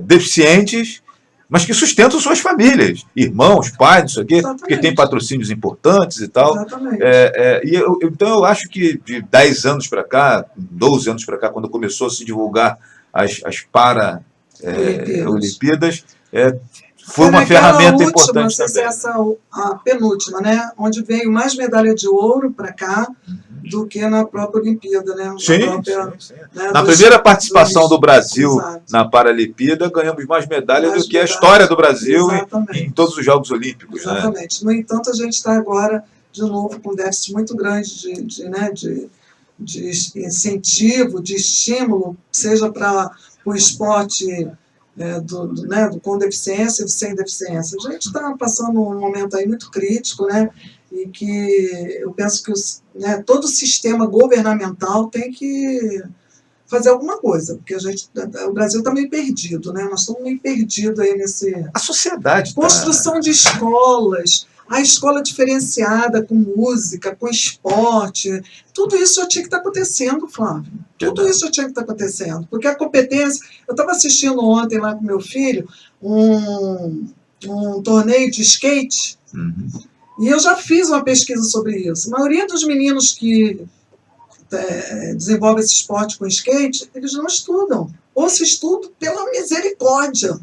deficientes, mas que sustentam suas famílias, irmãos, pais, não sei o quê, porque tem patrocínios importantes e tal. Então eu acho que de 10 anos para cá, 12 anos para cá, quando começou a se divulgar as Olimpíadas, foi uma ferramenta importante também. Essa a penúltima, né? Onde veio mais medalha de ouro para cá do que na própria Olimpíada, né? Sim. Né, na primeira participação do Brasil na Paralimpíada, ganhamos mais medalhas do que a história do Brasil em todos os Jogos Olímpicos. Exatamente. Né? No entanto, a gente está agora, de novo, com um déficit muito grande de incentivo, de estímulo, seja para o esporte com deficiência e sem deficiência. A gente está passando um momento aí muito crítico, né? E que eu penso que todo o sistema governamental tem que fazer alguma coisa, porque o Brasil está meio perdido, né? Nós estamos meio perdidos aí nesse... A sociedade construção de escolas, a escola diferenciada com música, com esporte, tudo isso já tinha que estar acontecendo, Flávio. Tudo isso já tinha que estar acontecendo. Porque a competência... Eu estava assistindo ontem lá com meu filho um torneio de skate, e eu já fiz uma pesquisa sobre isso. A maioria dos meninos que desenvolvem esse esporte com skate, eles não estudam. Ou se estudam pela misericórdia,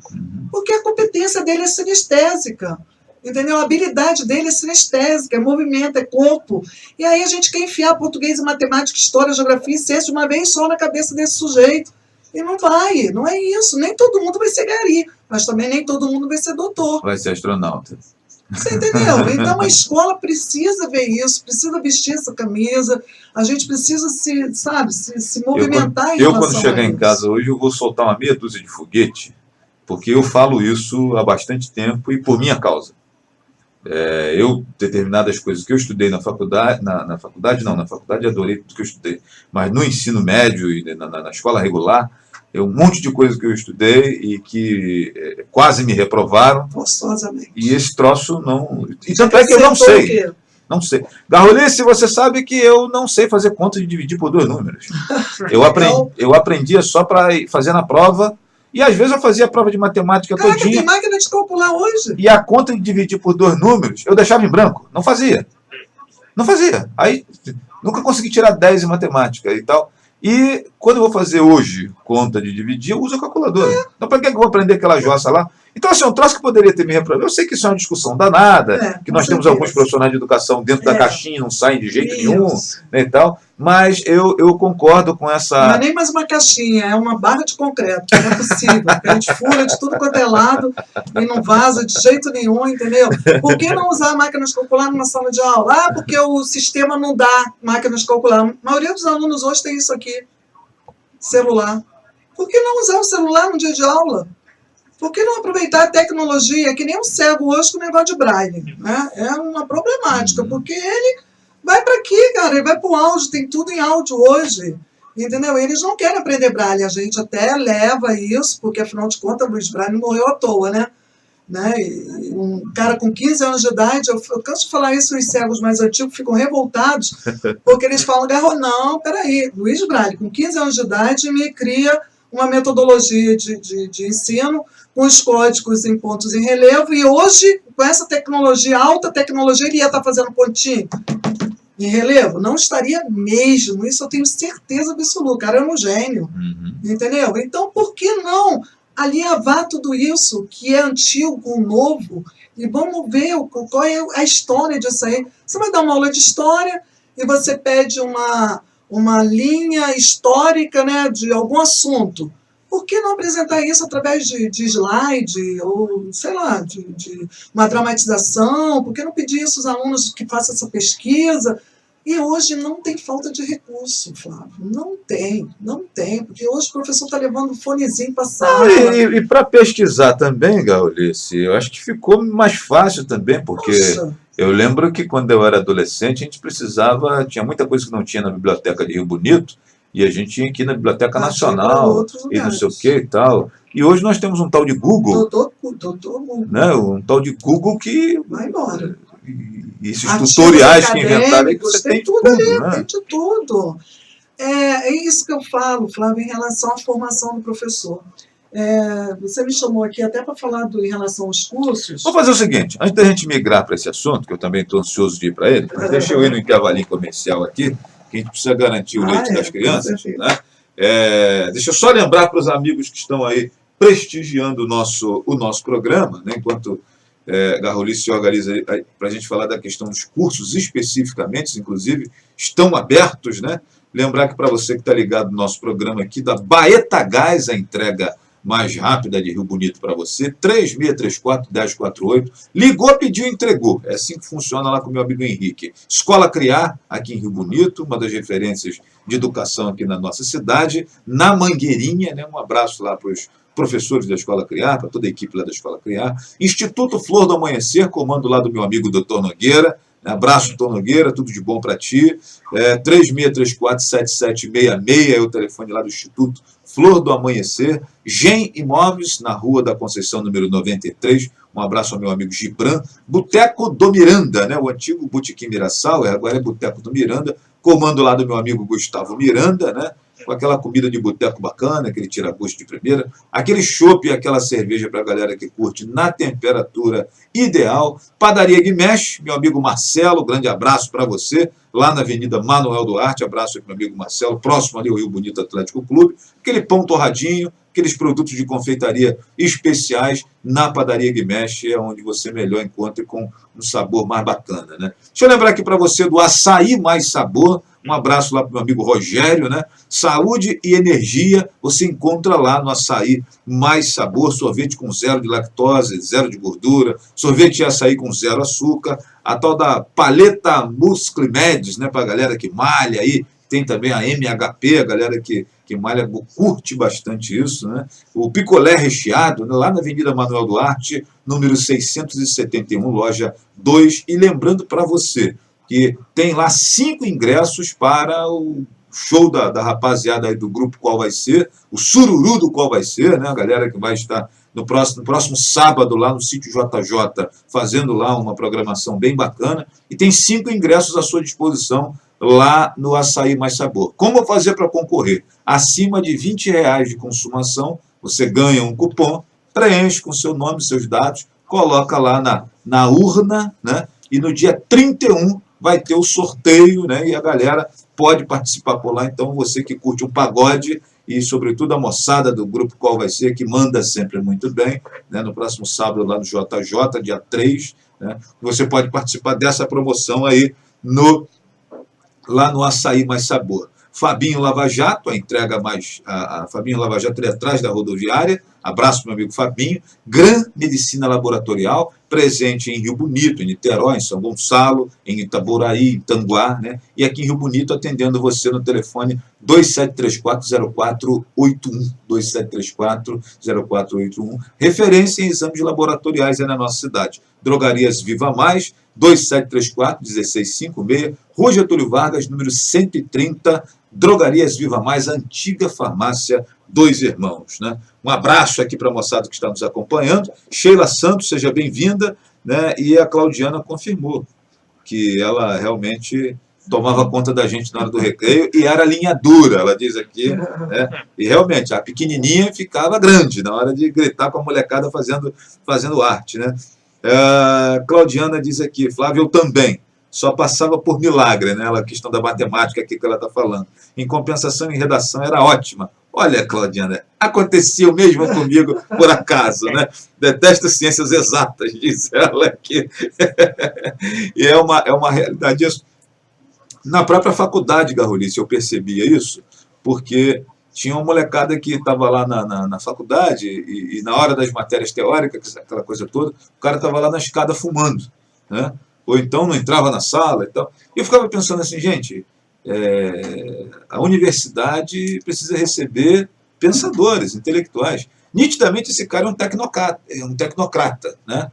porque a competência dele é sinestésica. Entendeu? A habilidade dele é sinestésica, é movimento, é corpo. E aí a gente quer enfiar português, matemática, história, geografia e ciência de uma vez só na cabeça desse sujeito. E não vai, não é isso. Nem todo mundo vai ser gari, mas também nem todo mundo vai ser doutor. Vai ser astronauta. Você entendeu? Então a escola precisa ver isso, precisa vestir essa camisa, a gente precisa se movimentar Eu quando chegar em casa hoje, eu vou soltar uma meia dúzia de foguete, porque eu falo isso há bastante tempo e por minha causa. Determinadas coisas que eu estudei na faculdade, na faculdade adorei tudo que eu estudei, mas no ensino médio e na escola regular, um monte de coisas que eu estudei e que quase me reprovaram. Forçosamente. E esse troço não... E tanto é que eu não sei. Não sei. Garrolice, você sabe que eu não sei fazer conta de dividir por 2 números. Eu aprendia só para fazer na prova. E às vezes eu fazia a prova de matemática todinha. Tem máquina de calcular hoje. E a conta de dividir por 2 números, eu deixava em branco. Não fazia. Aí nunca consegui tirar 10 em matemática e tal. E quando eu vou fazer hoje conta de dividir, eu uso a calculadora. Então para que eu vou aprender aquela jossa lá? Então, assim, um troço que poderia ter me reprovado. Eu sei que isso é uma discussão danada, que nós temos alguns profissionais de educação dentro da caixinha, não saem de jeito nenhum, né, e tal, mas eu concordo com essa... Não é nem mais uma caixinha, é uma barra de concreto, não é possível. A gente fura de tudo quanto é lado e não vaza de jeito nenhum, entendeu? Por que não usar máquinas de calcular numa sala de aula? Porque o sistema não dá máquinas de calcular. A maioria dos alunos hoje tem isso aqui, celular. Por que não usar o celular no dia de aula? Por que não aproveitar a tecnologia, que nem um cego hoje com o negócio de braille? Né? É uma problemática, porque ele vai para aqui, cara, ele vai para o áudio, tem tudo em áudio hoje, entendeu? Eles não querem aprender braille, a gente até leva isso, porque afinal de contas, Luiz Braille morreu à toa, né? E um cara com 15 anos de idade, eu canso de falar isso, os cegos mais antigos ficam revoltados, porque eles falam, não, peraí, Luiz Braille, com 15 anos de idade, me cria uma metodologia de ensino, com os códigos em pontos em relevo, e hoje, com essa tecnologia, alta tecnologia, ele ia estar fazendo pontinho em relevo? Não estaria mesmo, isso eu tenho certeza absoluta, o cara é um gênio, entendeu? Então, por que não alinhavar tudo isso, que é antigo com o novo, e vamos ver qual é a história disso aí. Você vai dar uma aula de história, e você pede uma linha histórica, né, de algum assunto. Por que não apresentar isso através de slide, ou, sei lá, de uma dramatização? Por que não pedir isso aos alunos que façam essa pesquisa? E hoje não tem falta de recurso, Flávio. Não tem, porque hoje o professor está levando um fonezinho para a sala. E para pesquisar também, Gaulice, eu acho que ficou mais fácil também, porque eu lembro que quando eu era adolescente, a gente precisava, tinha muita coisa que não tinha na biblioteca de Rio Bonito, e a gente tinha que ir na Biblioteca Nacional, e não sei o que e tal. E hoje nós temos um tal de Google. Doutor Google. Né? Um tal de Google que... vai embora. E esses tutoriais que inventaram, que você tem tudo ali, né? Tem de tudo. É isso que eu falo, Flávio, em relação à formação do professor. Você me chamou aqui até para falar em relação aos cursos. Vou fazer o seguinte, antes da gente migrar para esse assunto, que eu também estou ansioso de ir para ele, deixa eu ir no intervalinho comercial aqui, que a gente precisa garantir o leite das crianças. Né? Deixa eu só lembrar para os amigos que estão aí prestigiando o nosso programa, né? Enquanto Gaulice se organiza para a gente falar da questão dos cursos especificamente, inclusive, estão abertos, né? Lembrar que para você que está ligado no nosso programa aqui, da Baeta Gás, a entrega mais rápida de Rio Bonito para você, 3634-1048, ligou, pediu, entregou. É assim que funciona lá com o meu amigo Henrique. Escola Criar, aqui em Rio Bonito, uma das referências de educação aqui na nossa cidade, na Mangueirinha, né? Um abraço lá para os professores da Escola Criar, para toda a equipe lá da Escola Criar. Instituto Flor do Amanhecer, comando lá do meu amigo Dr. Nogueira. Abraço, doutor Nogueira, tudo de bom para ti. 3634-7766 é o telefone lá do Instituto Flor do Amanhecer. Gen Imóveis, na Rua da Conceição, número 93. Um abraço ao meu amigo Gibran. Boteco do Miranda, né? O antigo Botequim Mirassol, agora é Boteco do Miranda. Comando lá do meu amigo Gustavo Miranda, né? Com aquela comida de boteco bacana, aquele tira-gosto de primeira, aquele chopp e aquela cerveja para a galera que curte na temperatura ideal. Padaria Guimesh, meu amigo Marcelo, grande abraço para você, lá na Avenida Manuel Duarte, abraço aqui, meu amigo Marcelo, próximo ali ao Rio Bonito Atlético Clube, aquele pão torradinho, aqueles produtos de confeitaria especiais na Padaria Guimesh, é onde você melhor encontra com um sabor mais bacana, né? Deixa eu lembrar aqui para você do Açaí Mais Sabor. Um abraço lá para o meu amigo Rogério, né? Saúde e energia você encontra lá no Açaí Mais Sabor, sorvete com 0 de lactose, 0 de gordura, sorvete e açaí com 0 açúcar, a tal da paleta Musclimedes, né? Para a galera que malha aí, tem também a MHP, a galera que malha curte bastante isso, né? O picolé recheado, né? Lá na Avenida Manuel Duarte, número 671, loja 2, e lembrando para você, que tem lá 5 ingressos para o show da rapaziada aí do grupo Qual Vai Ser, o sururu do Qual Vai Ser, né? A galera que vai estar no próximo sábado lá no Sítio JJ, fazendo lá uma programação bem bacana, e tem 5 ingressos à sua disposição lá no Açaí Mais Sabor. Como fazer para concorrer? Acima de R$20 de consumação, você ganha um cupom, preenche com seu nome, seus dados, coloca lá na urna, né? E no dia 31 vai ter o sorteio, né? E a galera pode participar por lá. Então, você que curte um pagode e, sobretudo, a moçada do grupo Qual Vai Ser, que manda sempre muito bem, né? No próximo sábado, lá no JJ, dia 3, né? Você pode participar dessa promoção aí lá no Açaí Mais Sabor. Fabinho Lava Jato, a entrega mais... A Fabinho Lava Jato ali atrás da rodoviária. Abraço para o meu amigo Fabinho. Gran Medicina Laboratorial, presente em Rio Bonito, em Niterói, em São Gonçalo, em Itaboraí, em Tanguá, né? E aqui em Rio Bonito, atendendo você no telefone 2734-0481. 2734-0481. Referência em exames laboratoriais na nossa cidade. Drogarias Viva Mais, 2734-1656, Rua Getúlio Vargas, número 130, Drogarias Viva Mais, antiga farmácia Dois Irmãos, né? Um abraço aqui para a moçada que está nos acompanhando. Sheila Santos, seja bem-vinda, né? E a Claudiana confirmou que ela realmente tomava conta da gente na hora do recreio, e era linha dura, ela diz aqui, né? E realmente, a pequenininha ficava grande na hora de gritar com a molecada fazendo arte, né? Claudiana diz aqui, Flávio, eu também, só passava por milagre, né? A questão da matemática aqui que ela está falando. Em compensação, em redação era ótima. Olha, Claudiana, acontecia o mesmo comigo por acaso, né? Detesto ciências exatas, diz ela aqui. E é uma realidade isso. Na própria faculdade, Garrolice, eu percebia isso, porque tinha uma molecada que estava lá na faculdade e na hora das matérias teóricas, aquela coisa toda, o cara estava lá na escada fumando, né? Ou então não entrava na sala e tal. E eu ficava pensando assim, gente, a universidade precisa receber pensadores, intelectuais. Nitidamente esse cara é um tecnocrata, né?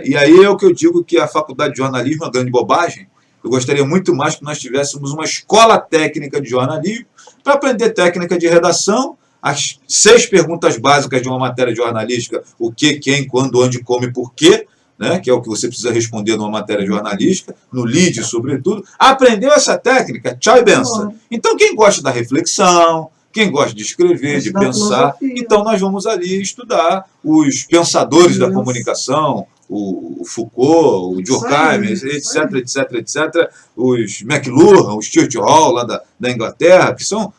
E aí é o que eu digo que a faculdade de jornalismo é uma grande bobagem. Eu gostaria muito mais que nós tivéssemos uma escola técnica de jornalismo para aprender técnica de redação, as 6 perguntas básicas de uma matéria jornalística, o que, quem, quando, onde, como e por quê, né, que é o que você precisa responder numa matéria jornalística, no lead, sobretudo. Aprendeu essa técnica, tchau e benção. Então, quem gosta da reflexão, quem gosta de escrever, de pensar, então nós vamos ali estudar os pensadores da comunicação, o Foucault, o Durkheim, etc., os McLuhan, o Stuart Hall, lá da Inglaterra, que são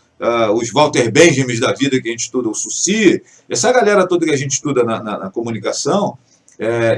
os Walter Benjamin da vida que a gente estuda, o Saussure, essa galera toda que a gente estuda na comunicação,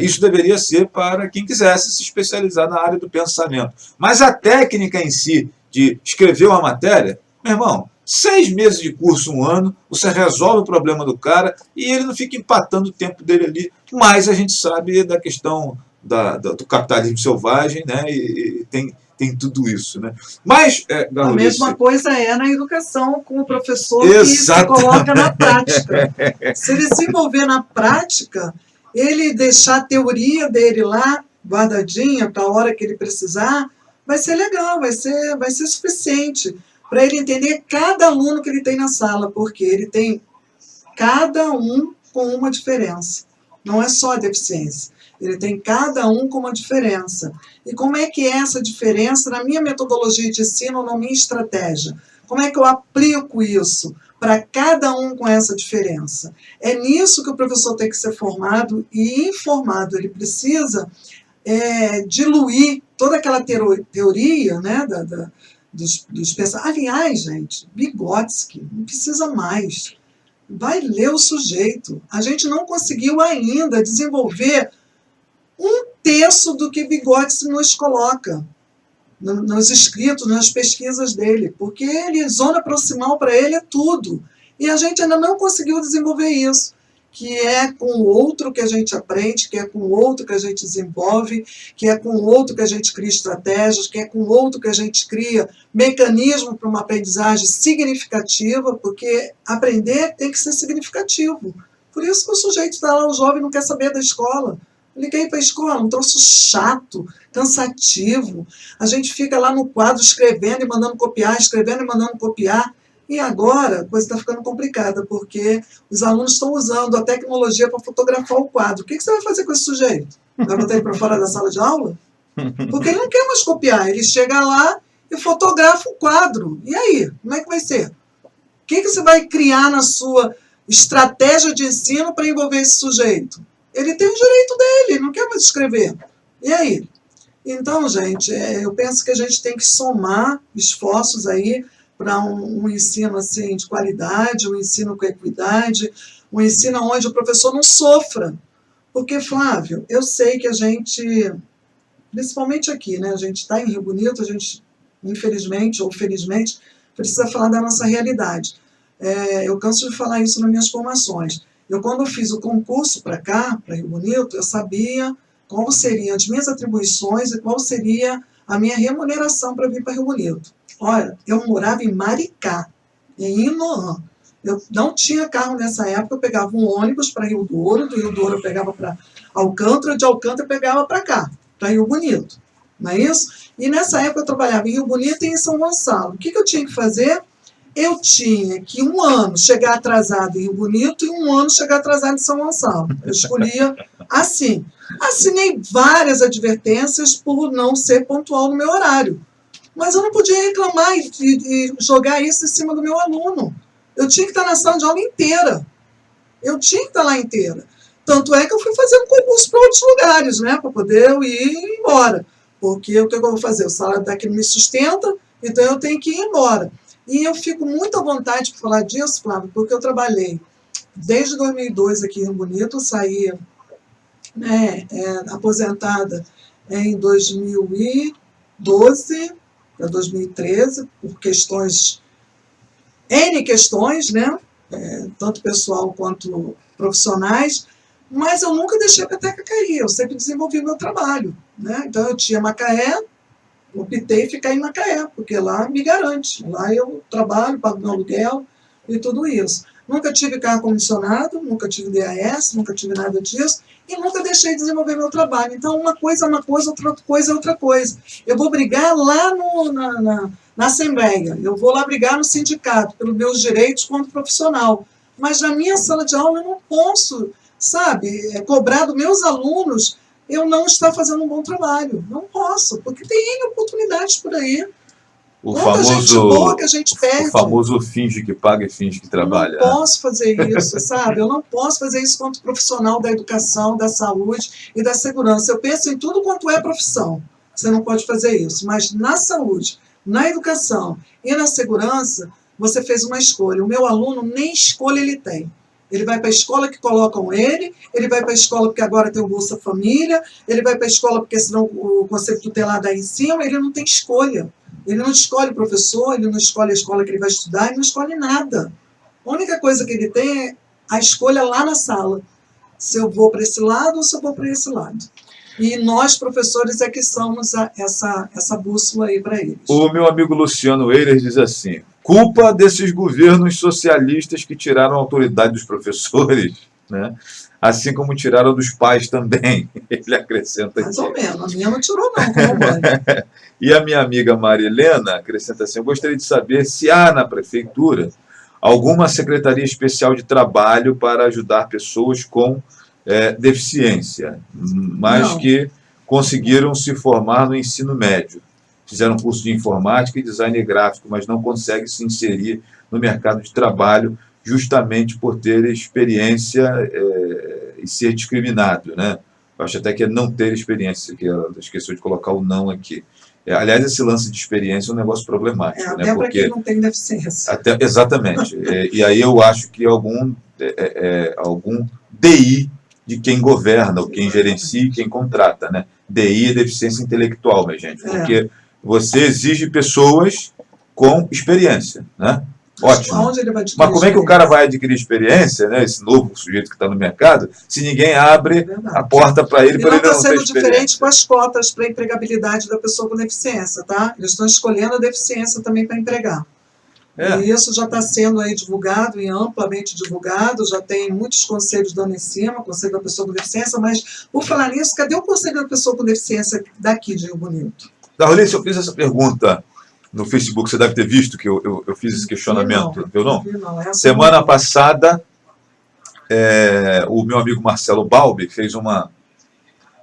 isso deveria ser para quem quisesse se especializar na área do pensamento. Mas a técnica em si de escrever uma matéria, meu irmão, 6 meses de curso, 1 ano, você resolve o problema do cara e ele não fica empatando o tempo dele ali. Mas a gente sabe da questão do capitalismo selvagem, né? E tem tudo isso, né? Mas, a mesma coisa é na educação com o professor que se coloca na prática. Se ele se envolver na prática, ele deixar a teoria dele lá, guardadinha, para a hora que ele precisar, vai ser legal, vai ser suficiente para ele entender cada aluno que ele tem na sala, porque ele tem cada um com uma diferença. Não é só a deficiência. Ele tem cada um com uma diferença. E como é que é essa diferença na minha metodologia de ensino, na minha estratégia? Como é que eu aplico isso para cada um com essa diferença? É nisso que o professor tem que ser formado e informado. Ele precisa diluir toda aquela teoria, né, dos pensadores. Aliás, gente, Vygotsky não precisa mais. Vai ler o sujeito. A gente não conseguiu ainda desenvolver 1/3 do que Vygotsky nos coloca nos escritos, nas pesquisas dele, porque zona proximal para ele é tudo. E a gente ainda não conseguiu desenvolver isso, que é com o outro que a gente aprende, que é com o outro que a gente desenvolve, que é com o outro que a gente cria estratégias, que é com o outro que a gente cria mecanismo para uma aprendizagem significativa, porque aprender tem que ser significativo. Por isso que o sujeito está lá, o jovem não quer saber da escola. Ele quer ir para a escola, um troço chato, cansativo. A gente fica lá no quadro escrevendo e mandando copiar, escrevendo e mandando copiar. E agora a coisa está ficando complicada, porque os alunos estão usando a tecnologia para fotografar o quadro. O que você vai fazer com esse sujeito? Vai botar ele para fora da sala de aula? Porque ele não quer mais copiar. Ele chega lá e fotografa o quadro. E aí? Como é que vai ser? O que você vai criar na sua estratégia de ensino para envolver esse sujeito? Ele tem o direito dele, não quer mais escrever. E aí? Então, gente, eu penso que a gente tem que somar esforços aí para um ensino assim, de qualidade, um ensino com equidade, um ensino onde o professor não sofra. Porque, Flávio, eu sei que a gente, principalmente aqui, né, a gente está em Rio Bonito, a gente, infelizmente ou felizmente, precisa falar da nossa realidade. Eu canso de falar isso nas minhas formações. Eu, quando fiz o concurso para cá, para Rio Bonito, eu sabia quais seriam as minhas atribuições e qual seria a minha remuneração para vir para Rio Bonito. Olha, eu morava em Maricá, em Inoã. Eu não tinha carro nessa época, eu pegava um ônibus para Rio do Ouro eu pegava para Alcântara, de Alcântara eu pegava para cá, para Rio Bonito. Não é isso? E nessa época eu trabalhava em Rio Bonito e em São Gonçalo. O que eu tinha que fazer? Eu tinha que 1 ano chegar atrasado em Rio Bonito e 1 ano chegar atrasado em São Gonçalo. Eu escolhia assim. Assinei várias advertências por não ser pontual no meu horário. Mas eu não podia reclamar e jogar isso em cima do meu aluno. Eu tinha que estar na sala de aula inteira. Eu tinha que estar lá inteira. Tanto é que eu fui fazendo concurso para outros lugares, né? Para poder eu ir embora. Porque o que eu vou fazer? O salário daqui não me sustenta, então eu tenho que ir embora. E eu fico muito à vontade para falar disso, Flávio, porque eu trabalhei desde 2002 aqui em Rio Bonito, saí aposentada em 2012 para 2013, por questões, N questões, né? Tanto pessoal quanto profissionais, mas eu nunca deixei a peteca cair, eu sempre desenvolvi meu trabalho, né? Então eu tinha Macaé, optei em ficar em Macaé, porque lá me garante, lá eu trabalho, pago meu aluguel e tudo isso. Nunca tive carro comissionado, nunca tive DAS, nunca tive nada disso, e nunca deixei de desenvolver meu trabalho. Então, uma coisa é uma coisa, outra coisa é outra coisa. Eu vou brigar lá na Assembleia, eu vou lá brigar no sindicato, pelos meus direitos como profissional. Mas na minha sala de aula eu não posso, sabe, cobrar dos meus alunos eu não estar fazendo um bom trabalho. Não posso, porque tem N oportunidades por aí. O Quanta gente boa que a gente perde. O famoso finge que paga e finge que trabalha. Eu não posso fazer isso, sabe? Eu não posso fazer isso quanto profissional da educação, da saúde e da segurança. Eu penso em tudo quanto é profissão. Você não pode fazer isso. Mas na saúde, na educação e na segurança, você fez uma escolha. O meu aluno nem escolha ele tem. Ele vai para a escola que colocam ele vai para a escola porque agora tem o Bolsa Família, ele vai para a escola porque senão o Conselho Tutelar dá em cima, ele não tem escolha. Ele não escolhe professor, ele não escolhe a escola que ele vai estudar, ele não escolhe nada. A única coisa que ele tem é a escolha lá na sala. Se eu vou para esse lado ou se eu vou para esse lado. E nós, professores, é que somos essa bússola aí para eles. O meu amigo Luciano Eiras diz assim: culpa desses governos socialistas que tiraram a autoridade dos professores, né? Assim como tiraram dos pais também. Ele acrescenta aqui. Mais ou menos, a minha não tirou não, como mãe. E a minha amiga Maria Helena acrescenta assim: eu gostaria de saber se há na prefeitura alguma secretaria especial de trabalho para ajudar pessoas com deficiência, mas não, que conseguiram se formar no ensino médio. Fizeram curso de informática e design gráfico, mas não conseguem se inserir no mercado de trabalho justamente por ter experiência e ser discriminado, né? Eu acho até que é não ter experiência, que ela esqueceu de colocar o não aqui. Aliás, esse lance de experiência é um negócio problemático. Até para quem não tem deficiência. Exatamente. E aí eu acho que algum DI de quem governa, ou quem gerencia e quem contrata, né? DI é deficiência intelectual, minha gente, porque você exige pessoas com experiência, né? Ótimo. Mas como é que o cara vai adquirir experiência, né, esse novo sujeito que está no mercado, se ninguém abre a porta para ele, para ele não ter experiência? Não está sendo diferente com as cotas para a empregabilidade da pessoa com deficiência, tá? Eles estão escolhendo a deficiência também para empregar. E isso já está sendo aí divulgado e amplamente divulgado, já tem muitos conselhos dando em cima, Conselho da Pessoa com Deficiência, mas, por falar nisso, cadê o Conselho da Pessoa com Deficiência daqui de Rio Bonito? Darlice, eu fiz essa pergunta no Facebook, você deve ter visto que eu fiz esse questionamento, viu não? Semana passada, o meu amigo Marcelo Balbi fez uma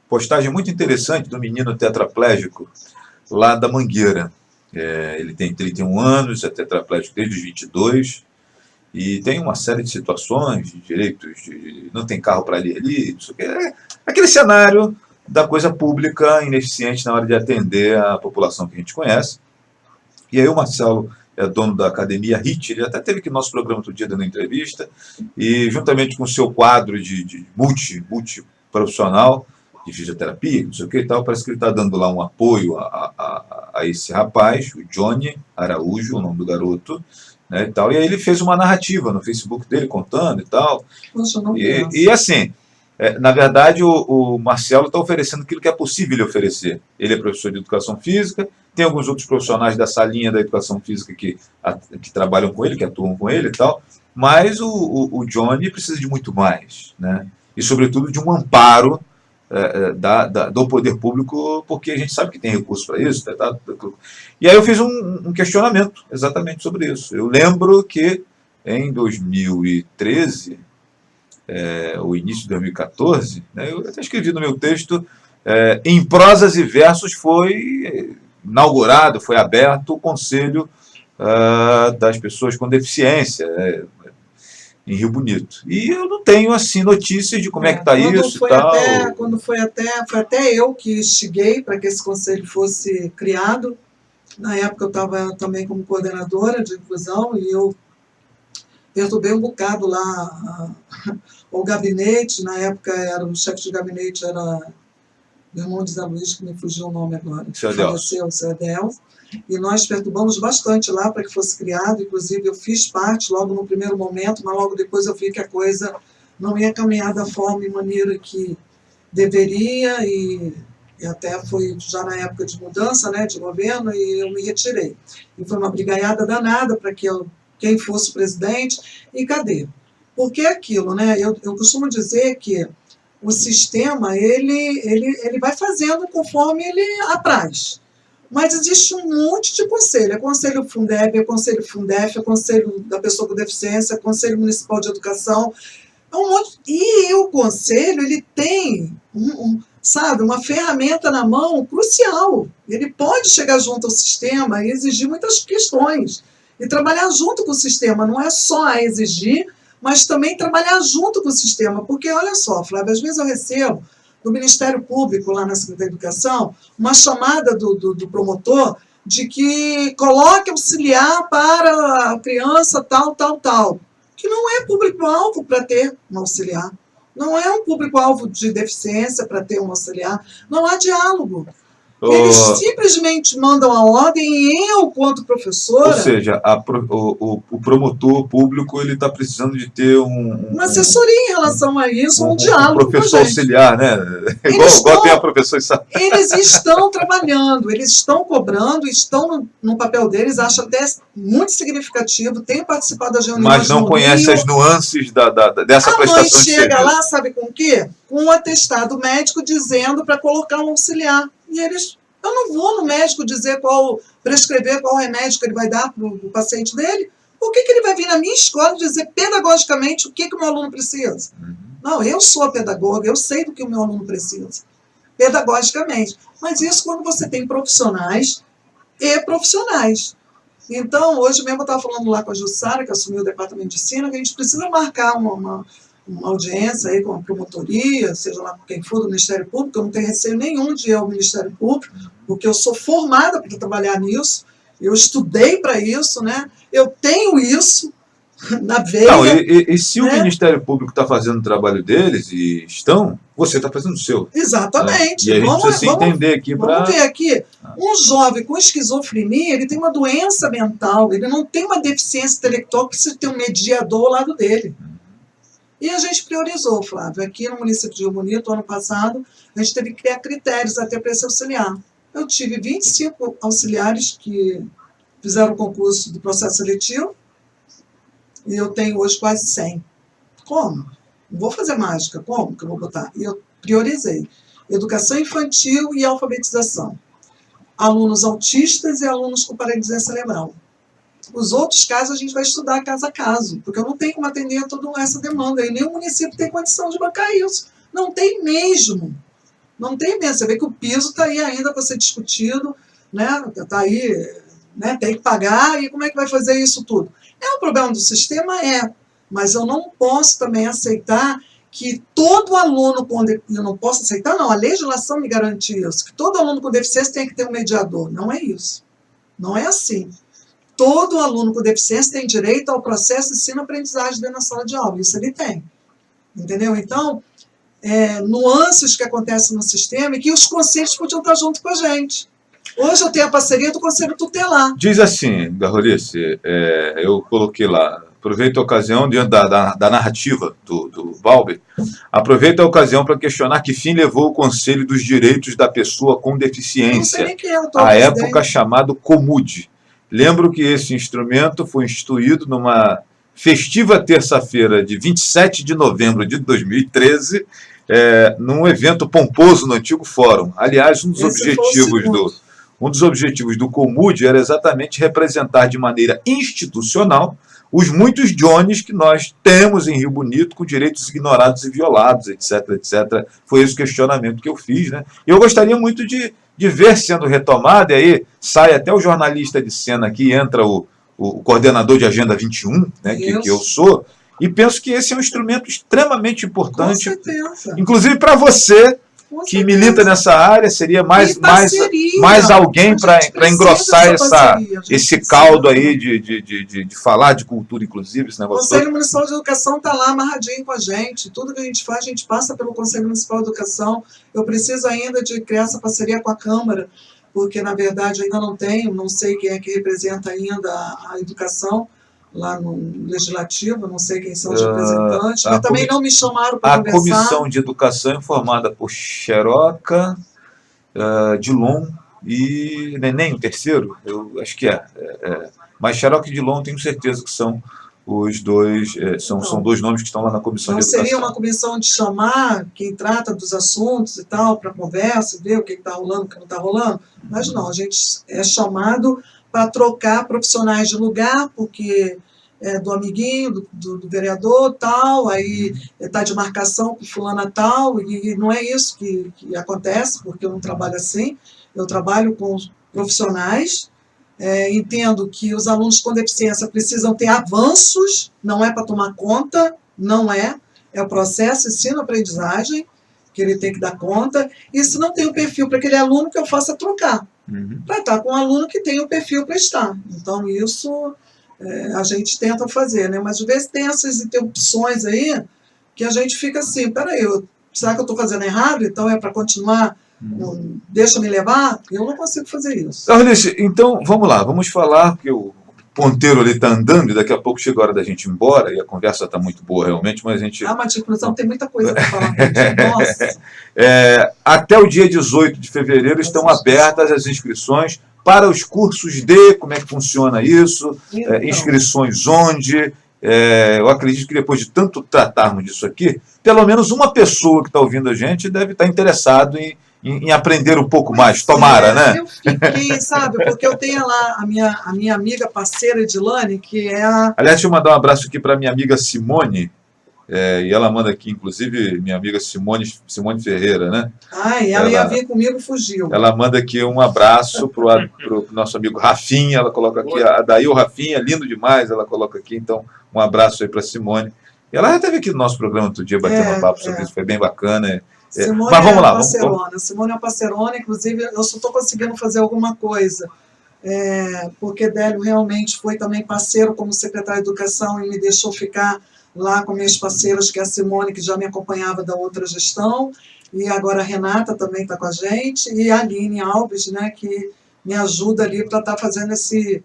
postagem muito interessante do menino tetraplégico lá da Mangueira. Ele tem 31 anos, é tetraplégico desde os 22, e tem uma série de situações, de direitos, não tem carro para ir ali, não sei o quê. Aquele cenário da coisa pública ineficiente na hora de atender a população que a gente conhece. E aí o Marcelo é dono da academia HIT, ele até teve aqui no nosso programa outro dia dando entrevista, e juntamente com o seu quadro de multiprofissional, de fisioterapia, não sei o que e tal, parece que ele está dando lá um apoio a esse rapaz, o Johnny Araújo, o nome do garoto, né, e tal. E aí ele fez uma narrativa no Facebook dele, contando e tal. Nossa, não e assim, na verdade, o Marcelo está oferecendo aquilo que é possível ele oferecer. Ele é professor de educação física, tem alguns outros profissionais dessa linha da educação física que trabalham com ele, que atuam com ele e tal, mas o Johnny precisa de muito mais, né? E, sobretudo, de um amparo do poder público, porque a gente sabe que tem recurso para isso. E aí eu fiz um questionamento exatamente sobre isso. Eu lembro que em 2013, o início de 2014, né, eu até escrevi no meu texto, em prosas e versos foi inaugurado, foi aberto o Conselho das Pessoas com Deficiência, em Rio Bonito. E eu não tenho, assim, notícias de como é que está isso e tal. Foi até eu que instiguei para que esse conselho fosse criado. Na época eu estava também como coordenadora de inclusão e eu perturbei um bocado lá o gabinete. Na época era o chefe de gabinete, era o irmão de Zé Luiz, que me fugiu o nome agora, que faleceu, o seu Adelso. E nós perturbamos bastante lá para que fosse criado, inclusive eu fiz parte logo no primeiro momento, mas logo depois eu vi que a coisa não ia caminhar da forma e maneira que deveria, e até foi já na época de mudança, né, de governo, e eu me retirei. E foi uma brigaiada danada para que quem fosse presidente, e cadê? Porque é aquilo, né, eu costumo dizer que o sistema, ele vai fazendo conforme ele apraz. Mas existe um monte de conselho. É conselho Fundeb, é conselho Fundef, é conselho da pessoa com deficiência, é conselho municipal de educação. É um monte. E o conselho, ele tem, sabe, uma ferramenta na mão crucial. Ele pode chegar junto ao sistema e exigir muitas questões. E trabalhar junto com o sistema. Não é só exigir, mas também trabalhar junto com o sistema. Porque, olha só, Flávia, às vezes eu recebo do Ministério Público, lá na Secretaria de Educação, uma chamada do promotor de que coloque auxiliar para a criança tal, que não é público-alvo para ter um auxiliar, não é um público-alvo de deficiência para ter um auxiliar, não há diálogo. Eles simplesmente mandam a ordem e eu, quanto professora... Ou seja, o promotor público está precisando de ter uma assessoria em relação a isso, um diálogo com a gente. Um professor auxiliar, né? Igual tem a professora... Eles estão trabalhando, eles estão cobrando, estão no papel deles, acho até muito significativo, tenho participado das reuniões. Mas não conhece as nuances dessa prestação de serviço. A mãe chega lá, sabe com o quê? Com um atestado médico dizendo para colocar um auxiliar. E eles, eu não vou no médico dizer prescrever qual remédio que ele vai dar para o paciente dele. Por que ele vai vir na minha escola dizer pedagogicamente o que o meu aluno precisa? Não, eu sou a pedagoga, eu sei do que o meu aluno precisa, pedagogicamente. Mas isso quando você tem profissionais e profissionais. Então, hoje mesmo eu estava falando lá com a Jussara, que assumiu o departamento de ensino, que a gente precisa marcar uma audiência aí com a promotoria, seja lá quem for do Ministério Público. Eu não tenho receio nenhum de ir ao Ministério Público, porque eu sou formada para trabalhar nisso, eu estudei para isso, né? Eu tenho isso na veia. Não, e se o Ministério Público está fazendo o trabalho deles, e você está fazendo o seu. Exatamente. E a gente precisa se entender aqui para... Vamos ver aqui, um jovem com esquizofrenia, ele tem uma doença mental, ele não tem uma deficiência intelectual que precisa ter um mediador ao lado dele. E a gente priorizou, Flávio. Aqui no município de Rio Bonito, ano passado, a gente teve que criar critérios até para esse auxiliar. Eu tive 25 auxiliares que fizeram o concurso do processo seletivo e eu tenho hoje quase 100. Como? Não vou fazer mágica. Como que eu vou botar? E eu priorizei. Educação infantil e alfabetização. Alunos autistas e alunos com paralisia cerebral. Os outros casos a gente vai estudar caso a caso, porque eu não tenho como atender a toda essa demanda, e nenhum município tem condição de bancar isso. Não tem mesmo. Não tem mesmo. Você vê que o piso está aí ainda para ser discutido, né? Está aí, né? Tem que pagar, e como é que vai fazer isso tudo? É um problema do sistema? É. Mas eu não posso também aceitar que todo aluno com deficiência... Eu não posso aceitar, não. A legislação me garante isso, que todo aluno com deficiência tem que ter um mediador. Não é isso. Não é assim. Todo aluno com deficiência tem direito ao processo de ensino-aprendizagem dentro da sala de aula. Isso ele tem. Entendeu? Então, nuances que acontecem no sistema e que os conselhos podiam estar junto com a gente. Hoje eu tenho a parceria do Conselho Tutelar. Diz assim, Garrolice, eu coloquei lá, aproveito a ocasião, diante da narrativa do Valber, aproveito a ocasião para questionar que fim levou o Conselho dos Direitos da Pessoa com Deficiência, à época chamado COMUD. Lembro que esse instrumento foi instituído numa festiva terça-feira de 27 de novembro de 2013, num evento pomposo no antigo fórum. Aliás, um dos objetivos do COMUD era exatamente representar de maneira institucional os muitos Johnnies que nós temos em Rio Bonito, com direitos ignorados e violados, etc, etc. Foi esse o questionamento que eu fiz, né? E eu gostaria muito de de ver sendo retomada, e aí sai até o jornalista de cena aqui, entra o coordenador de Agenda 21, né, que eu sou, e penso que esse é um instrumento extremamente importante, inclusive para você que milita nessa área, seria mais alguém para engrossar esse caldo aí de falar de cultura, inclusive. Esse negócio o Conselho Municipal de Educação está lá amarradinho com a gente. Tudo que a gente faz, a gente passa pelo Conselho Municipal de Educação. Eu preciso ainda de criar essa parceria com a Câmara, porque, na verdade, ainda não tenho, não sei quem é que representa ainda a educação lá no Legislativo, não sei quem são os representantes, mas também não me chamaram para conversar. A Comissão de Educação é formada por Xeroca, Dilon e Neném, o terceiro, eu acho que mas Xeroca e Dilon tenho certeza que são os dois, são dois nomes que estão lá na Comissão de Educação. Não seria uma comissão de chamar quem trata dos assuntos e tal, para conversa, ver o que está rolando, o que não está rolando? Mas não, a gente é chamado para trocar profissionais de lugar, porque é do amiguinho, do vereador tal, aí está de marcação com fulana tal, e não é isso que acontece, porque eu não trabalho assim, eu trabalho com profissionais, entendo que os alunos com deficiência precisam ter avanços, não é para tomar conta, não é o processo ensino-aprendizagem, que ele tem que dar conta, e se não tem o perfil para aquele aluno, que eu faça trocar. Para estar com um aluno que tem o perfil para estar. Então, isso a gente tenta fazer, né? Mas às vezes tem essas interrupções aí que a gente fica assim, peraí, será que eu estou fazendo errado? Então é para continuar, deixa me levar? Eu não consigo fazer isso. Arlice, então vamos lá, vamos falar, porque o ponteiro ali está andando e daqui a pouco chega a hora da gente ir embora, e a conversa está muito boa realmente, mas a gente... matriculação tem muita coisa para falar, nossa. Até o dia 18 de fevereiro estão abertas as inscrições para os cursos como é que funciona isso, então, inscrições onde, eu acredito que depois de tanto tratarmos disso aqui, pelo menos uma pessoa que está ouvindo a gente deve estar interessado em aprender um pouco mais, tomara, né? Eu fiquei, sabe, porque eu tenho lá a minha amiga parceira Edilane, que é a... Aliás, deixa eu mandar um abraço aqui para a minha amiga Simone, e ela manda aqui, inclusive, minha amiga Simone Ferreira, né? Ela ia vir comigo, fugiu. Ela manda aqui um abraço para o nosso amigo Rafinha, ela coloca aqui, daí o Rafinha, lindo demais, ela coloca aqui, então, um abraço aí para Simone. E ela já esteve aqui no nosso programa outro dia, batendo um papo sobre isso, foi bem bacana. Simone mas vamos lá. Simone é uma parcerona, inclusive eu só estou conseguindo fazer alguma coisa, porque Délio realmente foi também parceiro como secretário de Educação e me deixou ficar lá com minhas parceiras, que é a Simone, que já me acompanhava da outra gestão, e agora a Renata também está com a gente, e a Aline Alves, né, que me ajuda ali para estar fazendo esse,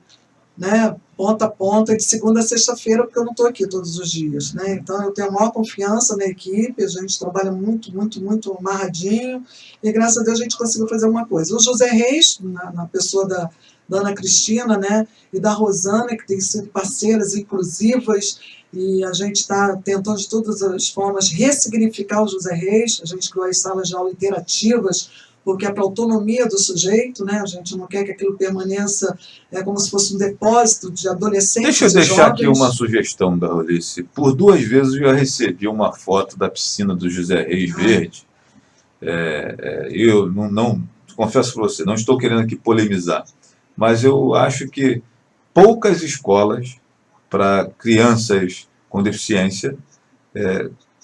né, ponta a ponta, de segunda a sexta-feira, porque eu não estou aqui todos os dias, né? Então eu tenho a maior confiança na equipe, a gente trabalha muito, muito, muito amarradinho, e graças a Deus a gente conseguiu fazer alguma coisa. O José Reis, na pessoa da Ana Cristina, né, e da Rosana, que tem sido parceiras inclusivas, e a gente está tentando de todas as formas ressignificar o José Reis. A gente criou as salas de aula interativas, porque é para a autonomia do sujeito, né? A gente não quer que aquilo permaneça como se fosse um depósito de adolescentes. Deixa eu deixar aqui uma sugestão da Arlice. Por 2 vezes eu já recebi uma foto da piscina do José Reis Verde. Eu não confesso para você, não estou querendo aqui polemizar, mas eu acho que poucas escolas para crianças com deficiência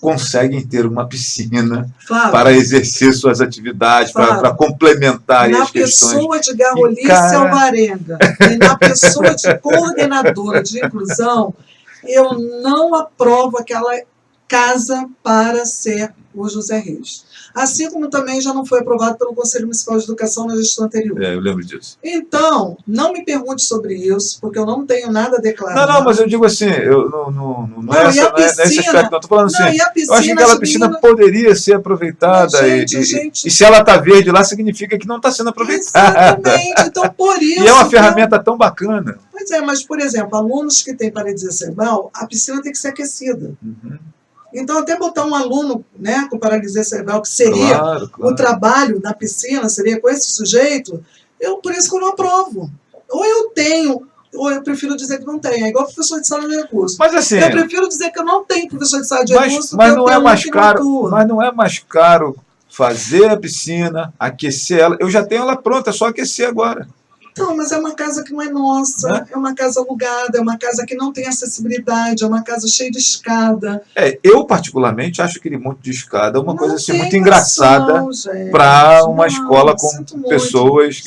conseguem ter uma piscina para exercer suas atividades, para complementar as questões. Na pessoa de Garrolice Alvarenga e na pessoa de coordenadora de inclusão, eu não aprovo aquela casa para ser o José Reis. Assim como também já não foi aprovado pelo Conselho Municipal de Educação na gestão anterior. Eu lembro disso. Então, não me pergunte sobre isso, porque eu não tenho nada a declarar. Não, mas eu digo assim, não é esse aspecto, não. Estou falando assim, eu acho que aquela piscina poderia ser aproveitada, e se ela está verde lá, significa que não está sendo aproveitada. Exatamente, então por isso... E é uma ferramenta tão bacana. Pois mas, por exemplo, alunos que têm paralisia cerebral, a piscina tem que ser aquecida. Então, até botar um aluno, né, com paralisia cerebral, que seria o trabalho na piscina, seria com esse sujeito, por isso que eu não aprovo. Ou eu tenho, ou eu prefiro dizer que não tenho. É igual professor de sala de recurso. Mas assim... Eu prefiro dizer que eu não tenho professor de sala de recurso, mas não é mais caro. Mas não é mais caro fazer a piscina, aquecer ela. Eu já tenho ela pronta, é só aquecer agora. Não, mas é uma casa que não é nossa, Né? é uma casa alugada, é uma casa que não tem acessibilidade, é uma casa cheia de escada. Eu, particularmente, acho aquele monte de escada uma coisa assim, tem muito engraçada para uma escola com pessoas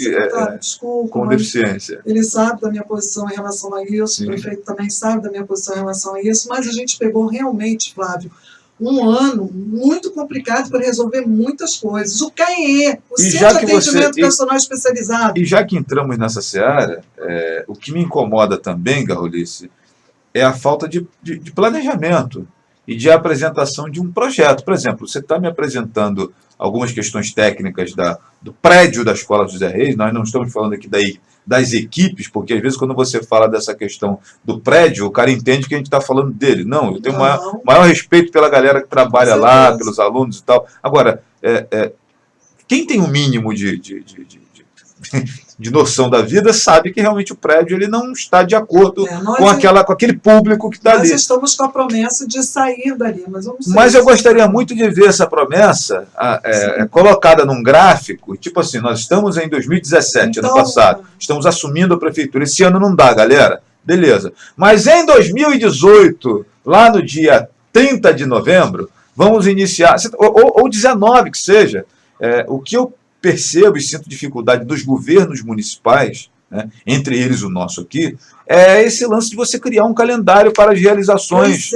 desculpa, com deficiência. Ele sabe da minha posição em relação a isso, Sim. O prefeito também sabe da minha posição em relação a isso, mas a gente pegou realmente, Flávio, um ano muito complicado para resolver muitas coisas. O CAE, o Centro de Atendimento Educacional Especializado. E já que entramos nessa seara, o que me incomoda também, Garrolice, é a falta de planejamento e de apresentação de um projeto. Por exemplo, você está me apresentando algumas questões técnicas do prédio da Escola José Reis, nós não estamos falando aqui das equipes, porque às vezes quando você fala dessa questão do prédio, o cara entende que a gente está falando dele. Não, eu tenho maior respeito pela galera que trabalha lá, pelos alunos e tal. Agora, quem tem um mínimo de noção da vida sabe que realmente o prédio ele não está de acordo com aquele público que está ali. Nós estamos com a promessa de sair dali, mas eu gostaria muito de ver essa promessa colocada num gráfico, tipo assim, nós estamos em 2017, ano passado, estamos assumindo a prefeitura, esse ano não dá, galera, beleza. Mas em 2018, lá no dia 30 de novembro, vamos iniciar, ou 19 que seja, o que eu percebo e sinto dificuldade dos governos municipais, né, entre eles o nosso aqui, é esse lance de você criar um calendário para as realizações.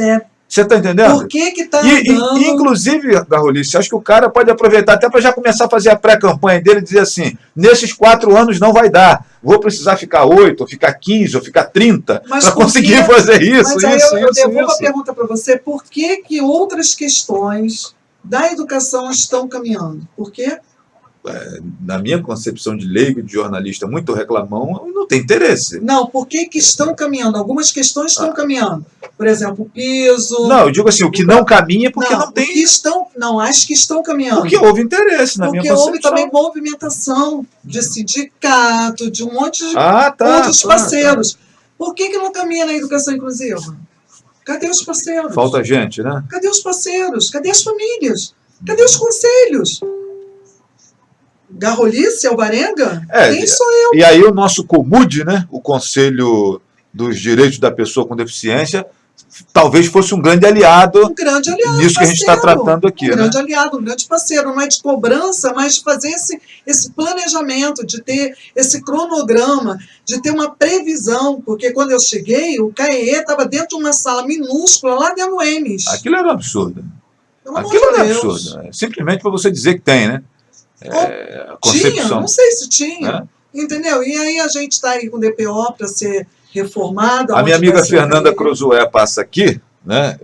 Você está entendendo? Por que está andando? Inclusive, Garrolice, acho que o cara pode aproveitar até para já começar a fazer a pré-campanha dele e dizer assim, nesses 4 anos não vai dar, vou precisar ficar 8, ou ficar 15, ou ficar 30 para conseguir fazer isso. Mas aí eu devolvo a pergunta para você, por que outras questões da educação estão caminhando? Por quê? Na minha concepção de leigo, de jornalista muito reclamão, não tem interesse. Não, por que estão caminhando? Algumas questões estão caminhando. Por exemplo, o piso... Não, eu digo assim, o que não caminha é porque não tem... As que estão caminhando. Porque houve interesse, na minha concepção. Porque houve também movimentação de sindicato, de um monte de outros parceiros. Por que não caminha na educação inclusiva? Cadê os parceiros? Falta gente, né? Cadê os parceiros? Cadê as famílias? Cadê os conselhos? Garrolice, Alvarenga? Quem sou eu? E aí o nosso COMUD, né, o Conselho dos Direitos da Pessoa com Deficiência, talvez fosse um grande aliado, nisso que a gente está tratando aqui. Um grande aliado, um grande parceiro. Não é de cobrança, mas de fazer esse planejamento, de ter esse cronograma, de ter uma previsão. Porque quando eu cheguei, o CAE estava dentro de uma sala minúscula, lá dentro do EMES. Aquilo era um absurdo. Aquilo era absurdo. Simplesmente para você dizer que tem, né? Tinha, não sei se tinha, entendeu? E aí a gente está aí com o DPO para ser reformada. A minha amiga Fernanda Cruzoé passa aqui, né?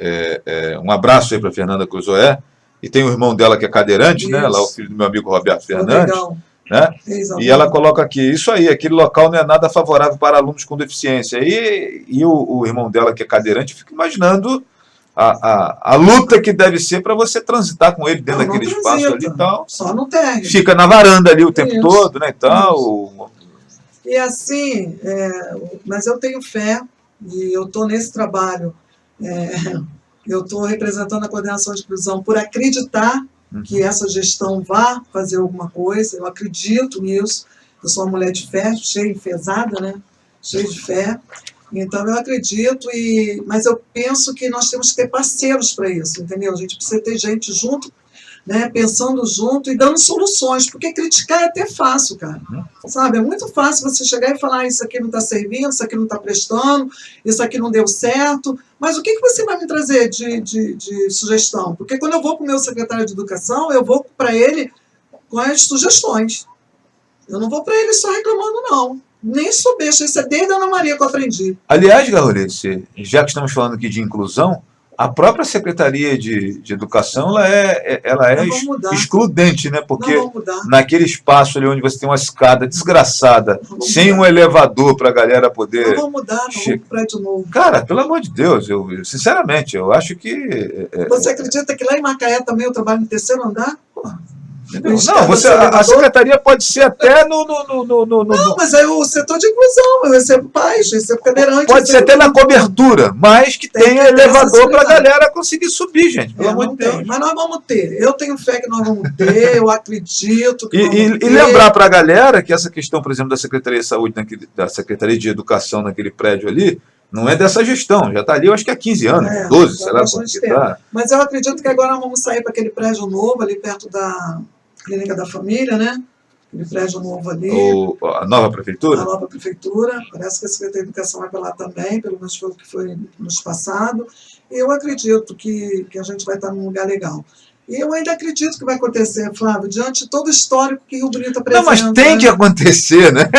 Um abraço aí para Fernanda Cruzoé, e tem o irmão dela que é cadeirante, né? Lá o filho do meu amigo Roberto Fernandes, né? E ela coloca aqui, isso aí, aquele local não é nada favorável para alunos com deficiência. E o irmão dela que é cadeirante fica imaginando a luta que deve ser para você transitar com ele dentro daquele espaço ali e tal. Só no térreo. Fica na varanda ali o tempo todo, né? E tal. E assim, mas eu tenho fé, e eu estou nesse trabalho, eu estou representando a coordenação de inclusão por acreditar que essa gestão vá fazer alguma coisa, eu acredito nisso, eu sou uma mulher de fé, cheia, enfesada, né? Cheia de fé. Então, eu acredito, mas eu penso que nós temos que ter parceiros para isso, entendeu? A gente precisa ter gente junto, né, pensando junto e dando soluções, porque criticar é até fácil, cara. Sabe? É muito fácil você chegar e falar isso aqui não está servindo, isso aqui não está prestando, isso aqui não deu certo, mas o que você vai me trazer de sugestão? Porque quando eu vou para o meu secretário de Educação, eu vou para ele com as sugestões. Eu não vou para ele só reclamando, não. Nem sou besta, isso é desde a Ana Maria que eu aprendi. Aliás, Garrolice, já que estamos falando aqui de inclusão, a própria Secretaria de Educação ela é excludente, né? Porque naquele espaço ali onde você tem uma escada desgraçada, sem um elevador para a galera poder... Não vamos mudar, não vamos para de novo. Cara, pelo amor de Deus, sinceramente, eu acho que... Você acredita que lá em Macaé também eu trabalho no 3º andar? Entendeu? Não, a secretaria pode ser até no. Não, mas é o setor de inclusão. Eu recebo pais, recebo cadeirante. Pode ser até na cobertura, mas que tenha elevador para a galera conseguir subir, gente. Pelo amor de Deus. Mas nós vamos ter. Eu tenho fé que nós vamos ter, eu acredito que e lembrar para a galera que essa questão, por exemplo, da Secretaria de Saúde, da Secretaria de Educação naquele prédio ali, não é dessa gestão, já está ali, eu acho que há 15 anos, 12, sei lá quanto que está. Mas eu acredito que agora nós vamos sair para aquele prédio novo, ali perto da Clínica da Família, né? Aquele prédio novo ali. A nova prefeitura? A nova prefeitura. Parece que a Secretaria de Educação vai para lá também, pelo menos foi o que foi nos passado. E eu acredito que a gente vai estar num lugar legal. E eu ainda acredito que vai acontecer, Flávio, diante de todo o histórico que Rio Bonito apresenta. Não, mas tem que acontecer, né?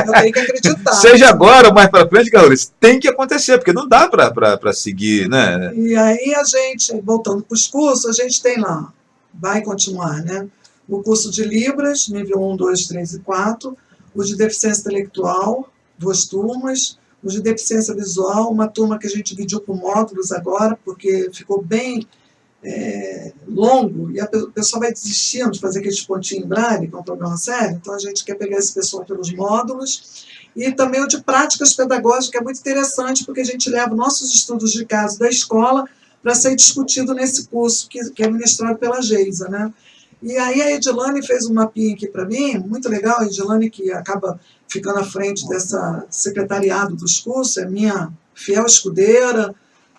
Eu tenho que acreditar. Seja agora ou mais para frente, galera, isso tem que acontecer, porque não dá para seguir, né? E aí a gente, voltando para os cursos, a gente tem lá, vai continuar, né? O curso de Libras, nível 1, 2, 3 e 4, o de deficiência intelectual, 2 turmas, o de deficiência visual, uma turma que a gente dividiu por módulos agora, porque ficou bem longo, e o pessoal vai desistindo de fazer aqueles pontinhos em braille, que é um problema sério, então a gente quer pegar esse pessoal pelos módulos, e também o de práticas pedagógicas, que é muito interessante, porque a gente leva nossos estudos de caso da escola para ser discutido nesse curso, que é ministrado pela Geisa, né? E aí a Edilane fez um mapinha aqui para mim, muito legal, a Edilane que acaba ficando à frente dessa secretariado dos cursos, é minha fiel escudeira,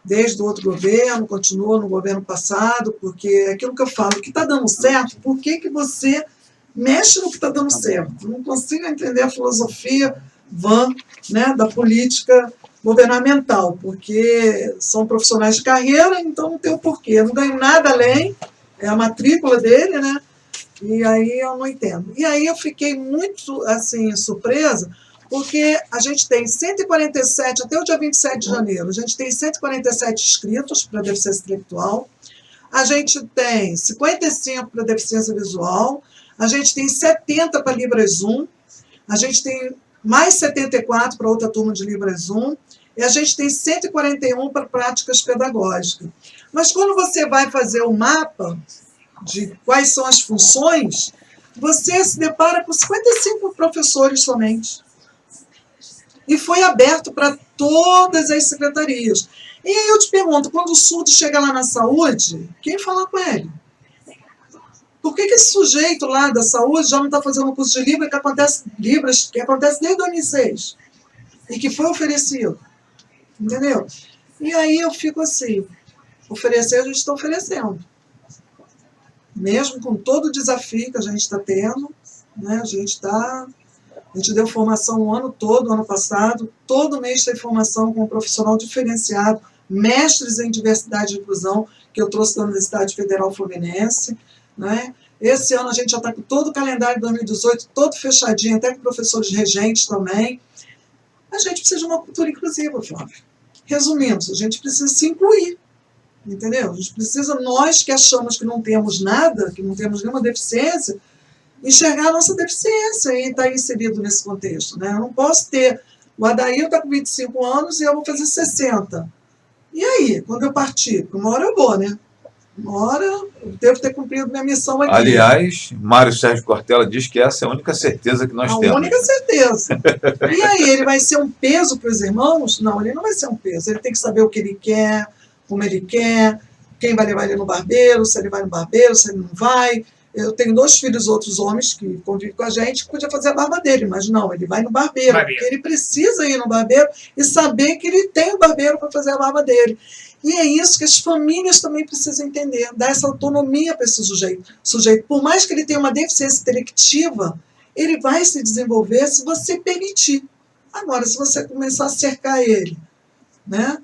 desde o outro governo, continua no governo passado, porque é aquilo que eu falo, o que está dando certo, por que você mexe no que está dando certo? Não consigo entender a filosofia vã, né, da política governamental, porque são profissionais de carreira, então não tem o porquê. Eu não ganho nada além, é a matrícula dele, né? E aí eu não entendo. E aí eu fiquei muito, assim, surpresa, porque a gente tem 147, até o dia 27 de janeiro, a gente tem 147 inscritos para deficiência intelectual, a gente tem 55 para deficiência visual, a gente tem 70 para Libras 1, a gente tem mais 74 para outra turma de Libras 1, e a gente tem 141 para práticas pedagógicas. Mas quando você vai fazer o mapa de quais são as funções, você se depara com 55 professores somente. E foi aberto para todas as secretarias. E aí eu te pergunto, quando o surdo chega lá na saúde, quem fala com ele? Por que esse sujeito lá da saúde já não está fazendo um curso de Libras que acontece desde 2006 e que foi oferecido? Entendeu? E aí eu fico assim, oferecer a gente está oferecendo. Mesmo com todo o desafio que a gente está tendo, né, a gente deu formação o ano todo, ano passado, todo mês tem formação com um profissional diferenciado, mestres em diversidade e inclusão, que eu trouxe da Universidade Federal Fluminense, né? Esse ano a gente já está com todo o calendário de 2018, todo fechadinho, até com professores regentes também. A gente precisa de uma cultura inclusiva, Flávio. Resumindo, a gente precisa se incluir, entendeu? A gente precisa, nós que achamos que não temos nada, que não temos nenhuma deficiência, enxergar a nossa deficiência e estar inserido nesse contexto, né? Eu não posso ter, o Adair está com 25 anos e eu vou fazer 60. E aí, quando eu partir? Porque uma hora eu vou, né? Uma hora eu devo ter cumprido minha missão aqui. Aliás, Mário Sérgio Cortella diz que essa é a única certeza que nós temos. A única certeza. E aí, ele vai ser um peso para os irmãos? Não, ele não vai ser um peso. Ele tem que saber o que ele quer, como ele quer, quem vai levar ele no barbeiro, se ele vai no barbeiro, se ele não vai. Eu tenho 2 filhos, outros homens, que convivem com a gente, que podia fazer a barba dele, mas não, ele vai no barbeiro, porque ele precisa ir no barbeiro e saber que ele tem o barbeiro para fazer a barba dele. E é isso que as famílias também precisam entender, dar essa autonomia para esse sujeito. Por mais que ele tenha uma deficiência intelectiva, ele vai se desenvolver se você permitir. Agora, se você começar a cercar ele, né?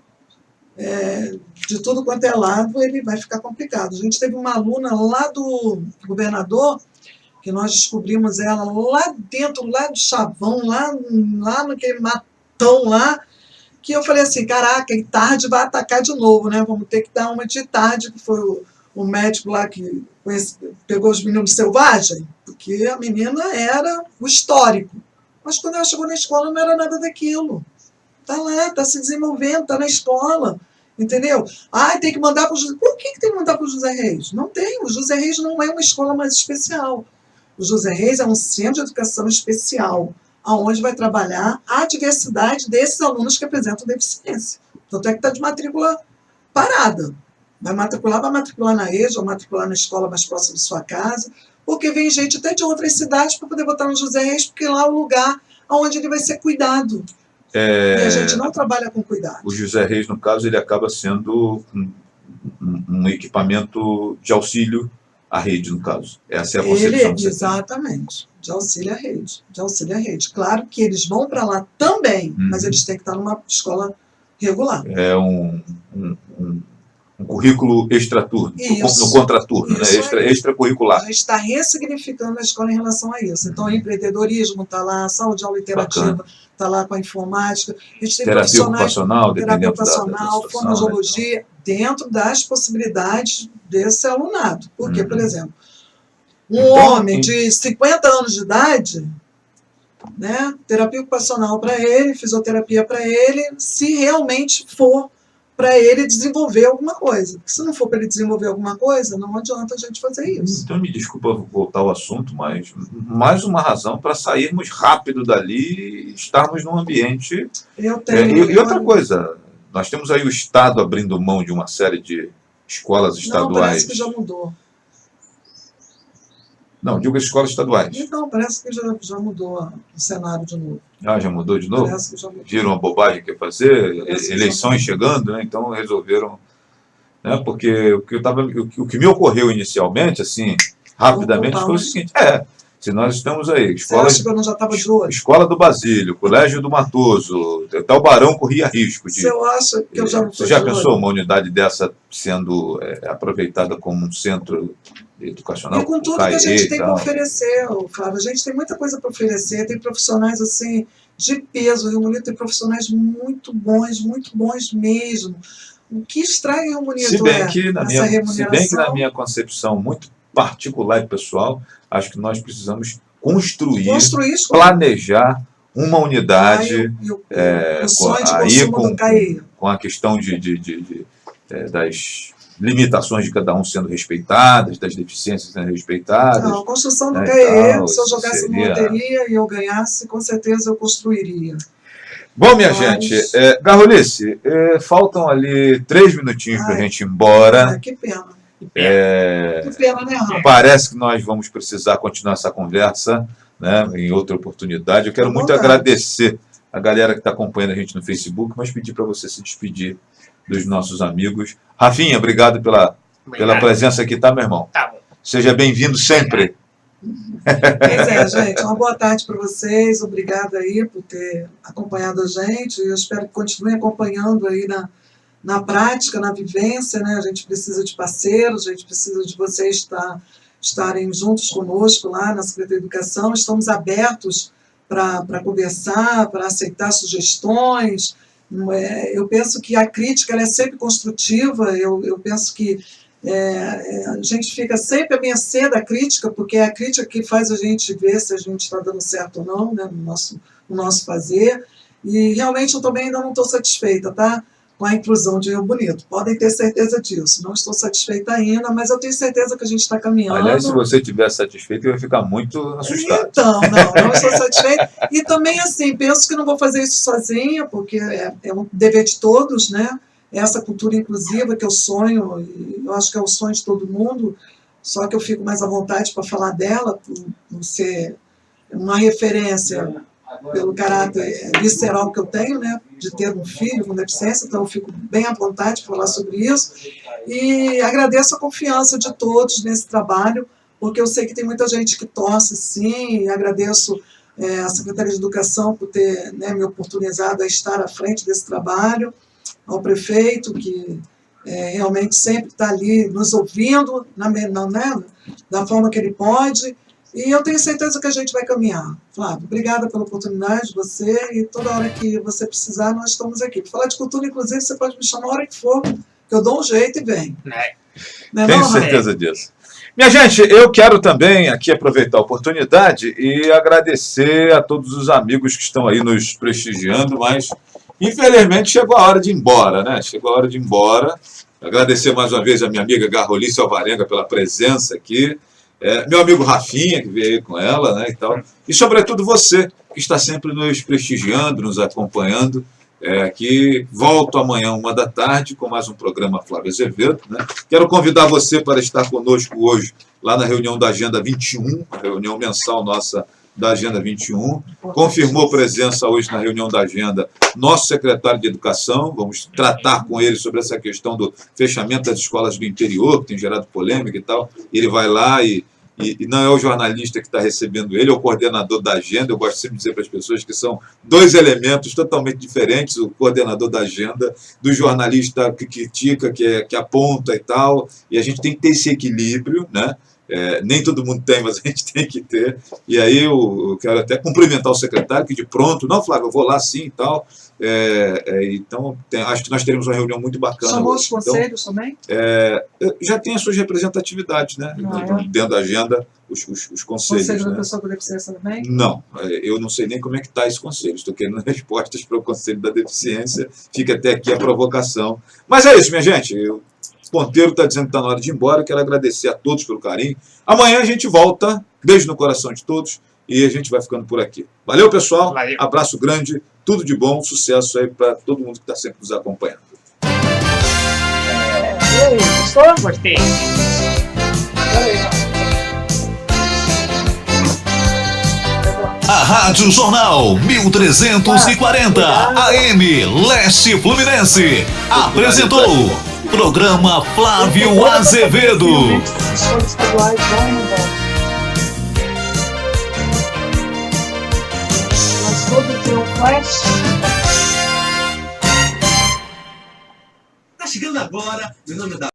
De tudo quanto é lado, ele vai ficar complicado. A gente teve uma aluna lá do governador, que nós descobrimos ela lá dentro, lá do Chavão, lá naquele matão lá, que eu falei assim, caraca, e tarde vai atacar de novo, né? Vamos ter que dar uma de tarde, que foi o médico lá que pegou os meninos selvagens, porque a menina era o histórico. Mas quando ela chegou na escola não era nada daquilo. Está lá, está se desenvolvendo, está na escola. Entendeu? Ah, tem que mandar para o José. Por que tem que mandar para o José Reis? Não tem. O José Reis não é uma escola mais especial. O José Reis é um centro de educação especial, onde vai trabalhar a diversidade desses alunos que apresentam deficiência. Tanto é que está de matrícula parada. Vai matricular na EJA, ou matricular na escola mais próxima de sua casa, porque vem gente até de outras cidades para poder botar no José Reis, porque lá é o lugar onde ele vai ser cuidado. E a gente não trabalha com cuidado. O José Reis, no caso, ele acaba sendo um equipamento de auxílio à rede, no caso. Essa é a concepção. Exatamente, de auxílio à rede. De auxílio à rede. Claro que eles vão para lá também, mas eles têm que estar numa escola regular. É um currículo extraturno, no contraturno, né? Extracurricular. A gente está ressignificando a escola em relação a isso. Então, o empreendedorismo está lá, a sala de aula interativa está lá com a informática, a gente tem terapia ocupacional, fonoaudiologia, dentro das possibilidades desse alunado. Porque, por exemplo, homem de 50 anos de idade, né, terapia ocupacional para ele, fisioterapia para ele, se realmente for para ele desenvolver alguma coisa. Porque se não for para ele desenvolver alguma coisa, não adianta a gente fazer isso. Então, me desculpa voltar ao assunto, mas mais uma razão para sairmos rápido dali e estarmos num ambiente... E outra coisa, nós temos aí o Estado abrindo mão de uma série de escolas estaduais. Não, parece que já mudou. Não, digo as escolas estaduais. Então, parece que já mudou o cenário de novo. Ah, já mudou de novo? Parece que já mudou. Viram a bobagem que ia fazer, eleições chegando, né? Então resolveram... Né? Porque o que me ocorreu inicialmente, assim, rapidamente, foi o seguinte: se nós estamos aí, Escola do Basílio, Colégio do Matoso, até o Barão corria risco de... Você já pensou uma unidade dessa sendo aproveitada como um centro educacional? E com tudo que a gente tem para oferecer, Flávio, a gente tem muita coisa para oferecer, tem profissionais assim de peso, o Rio Bonito tem profissionais muito bons mesmo. O que extrai o Rio Bonito essa remuneração. Se bem que na minha concepção muito particular e pessoal, acho que nós precisamos construir planejar uma unidade com a questão das limitações de cada um sendo respeitadas, das deficiências sendo respeitadas. Não, a construção do CAE, se eu jogasse numa loteria e eu ganhasse, com certeza eu construiria. Bom, minha gente, Garrolice, faltam ali 3 minutinhos para a gente ir embora. Que pena. Que pena, né, Rafa? Parece que nós vamos precisar continuar essa conversa, né, em outra oportunidade. Eu quero muito agradecer a galera que está acompanhando a gente no Facebook, mas pedir para você se despedir dos nossos amigos. Rafinha, obrigado pela presença aqui, tá, meu irmão? Tá bom. Seja bem-vindo sempre. Pois gente, uma boa tarde para vocês, obrigada aí por ter acompanhado a gente, eu espero que continue acompanhando aí na prática, na vivência, né? A gente precisa de parceiros, a gente precisa de vocês estarem juntos conosco lá na Secretaria de Educação, estamos abertos para conversar, para aceitar sugestões. Eu penso que a crítica ela é sempre construtiva, eu penso que a gente fica sempre a mercê da crítica, porque é a crítica que faz a gente ver se a gente está dando certo ou não, né, no nosso fazer, e realmente eu também ainda não estou satisfeita, tá? Com a inclusão de Rio Bonito. Podem ter certeza disso. Não estou satisfeita ainda, mas eu tenho certeza que a gente está caminhando. Aliás, se você estiver satisfeito, eu ia ficar muito assustado. Então, não estou satisfeita. E também, assim, penso que não vou fazer isso sozinha, porque é um dever de todos, né? Essa cultura inclusiva que eu sonho, e eu acho que é o sonho de todo mundo, só que eu fico mais à vontade para falar dela, por ser uma referência pelo caráter visceral que eu tenho, né, de ter um filho com deficiência, então eu fico bem à vontade para falar sobre isso, e agradeço a confiança de todos nesse trabalho, porque eu sei que tem muita gente que torce, sim, e agradeço a Secretaria de Educação por ter, né, me oportunizado a estar à frente desse trabalho, ao prefeito, que realmente sempre está ali nos ouvindo, da forma que ele pode, e eu tenho certeza que a gente vai caminhar. Flávio, obrigada pela oportunidade, você, e toda hora que você precisar, nós estamos aqui. Para falar de cultura, inclusive, você pode me chamar a hora que for, que eu dou um jeito e venho. Tenho certeza disso. Minha gente, eu quero também aqui aproveitar a oportunidade e agradecer a todos os amigos que estão aí nos prestigiando, mas Infelizmente chegou a hora de ir embora, né? Chegou a hora de ir embora. Agradecer mais uma vez a minha amiga Garrolice Alvarenga pela presença aqui. Meu amigo Rafinha, que veio aí com ela, né, e tal. E, sobretudo, você, que está sempre nos prestigiando, nos acompanhando. Que volto amanhã, 13h, com mais um programa Flávio Azevedo, né? Quero convidar você para estar conosco hoje, lá na reunião da Agenda 21, a reunião mensal nossa da Agenda 21. Confirmou presença hoje na reunião da Agenda nosso secretário de Educação. Vamos tratar com ele sobre essa questão do fechamento das escolas do interior, que tem gerado polêmica e tal. Ele vai lá e não é o jornalista que está recebendo ele, é o coordenador da agenda. Eu gosto sempre de dizer para as pessoas que são dois elementos totalmente diferentes, o coordenador da agenda, do jornalista que critica, que aponta e tal, e a gente tem que ter esse equilíbrio, né? Nem todo mundo tem, mas a gente tem que ter. E aí eu quero até cumprimentar o secretário, que de pronto, não, Flávio, eu vou lá sim e tal. Então, acho que nós teremos uma reunião muito bacana. São outros conselhos também? Já tem as suas representatividades, né? Dentro da agenda, os conselhos. Conselho da né? pessoa com deficiência também? Não, eu não sei nem como é que está esse conselho. Estou querendo respostas para o conselho da deficiência. Fica até aqui a provocação. Mas é isso, minha gente. O ponteiro está dizendo que está na hora de ir embora. Eu quero agradecer a todos pelo carinho. Amanhã a gente volta. Beijo no coração de todos. E a gente vai ficando por aqui. Valeu, pessoal. Valeu. Abraço grande. Tudo de bom. Sucesso aí para todo mundo que está sempre nos acompanhando. E aí, gostou? Gostei. A Rádio Jornal 1340 AM Leste Fluminense apresentou programa Flávio Azevedo. Tá chegando agora, meu nome é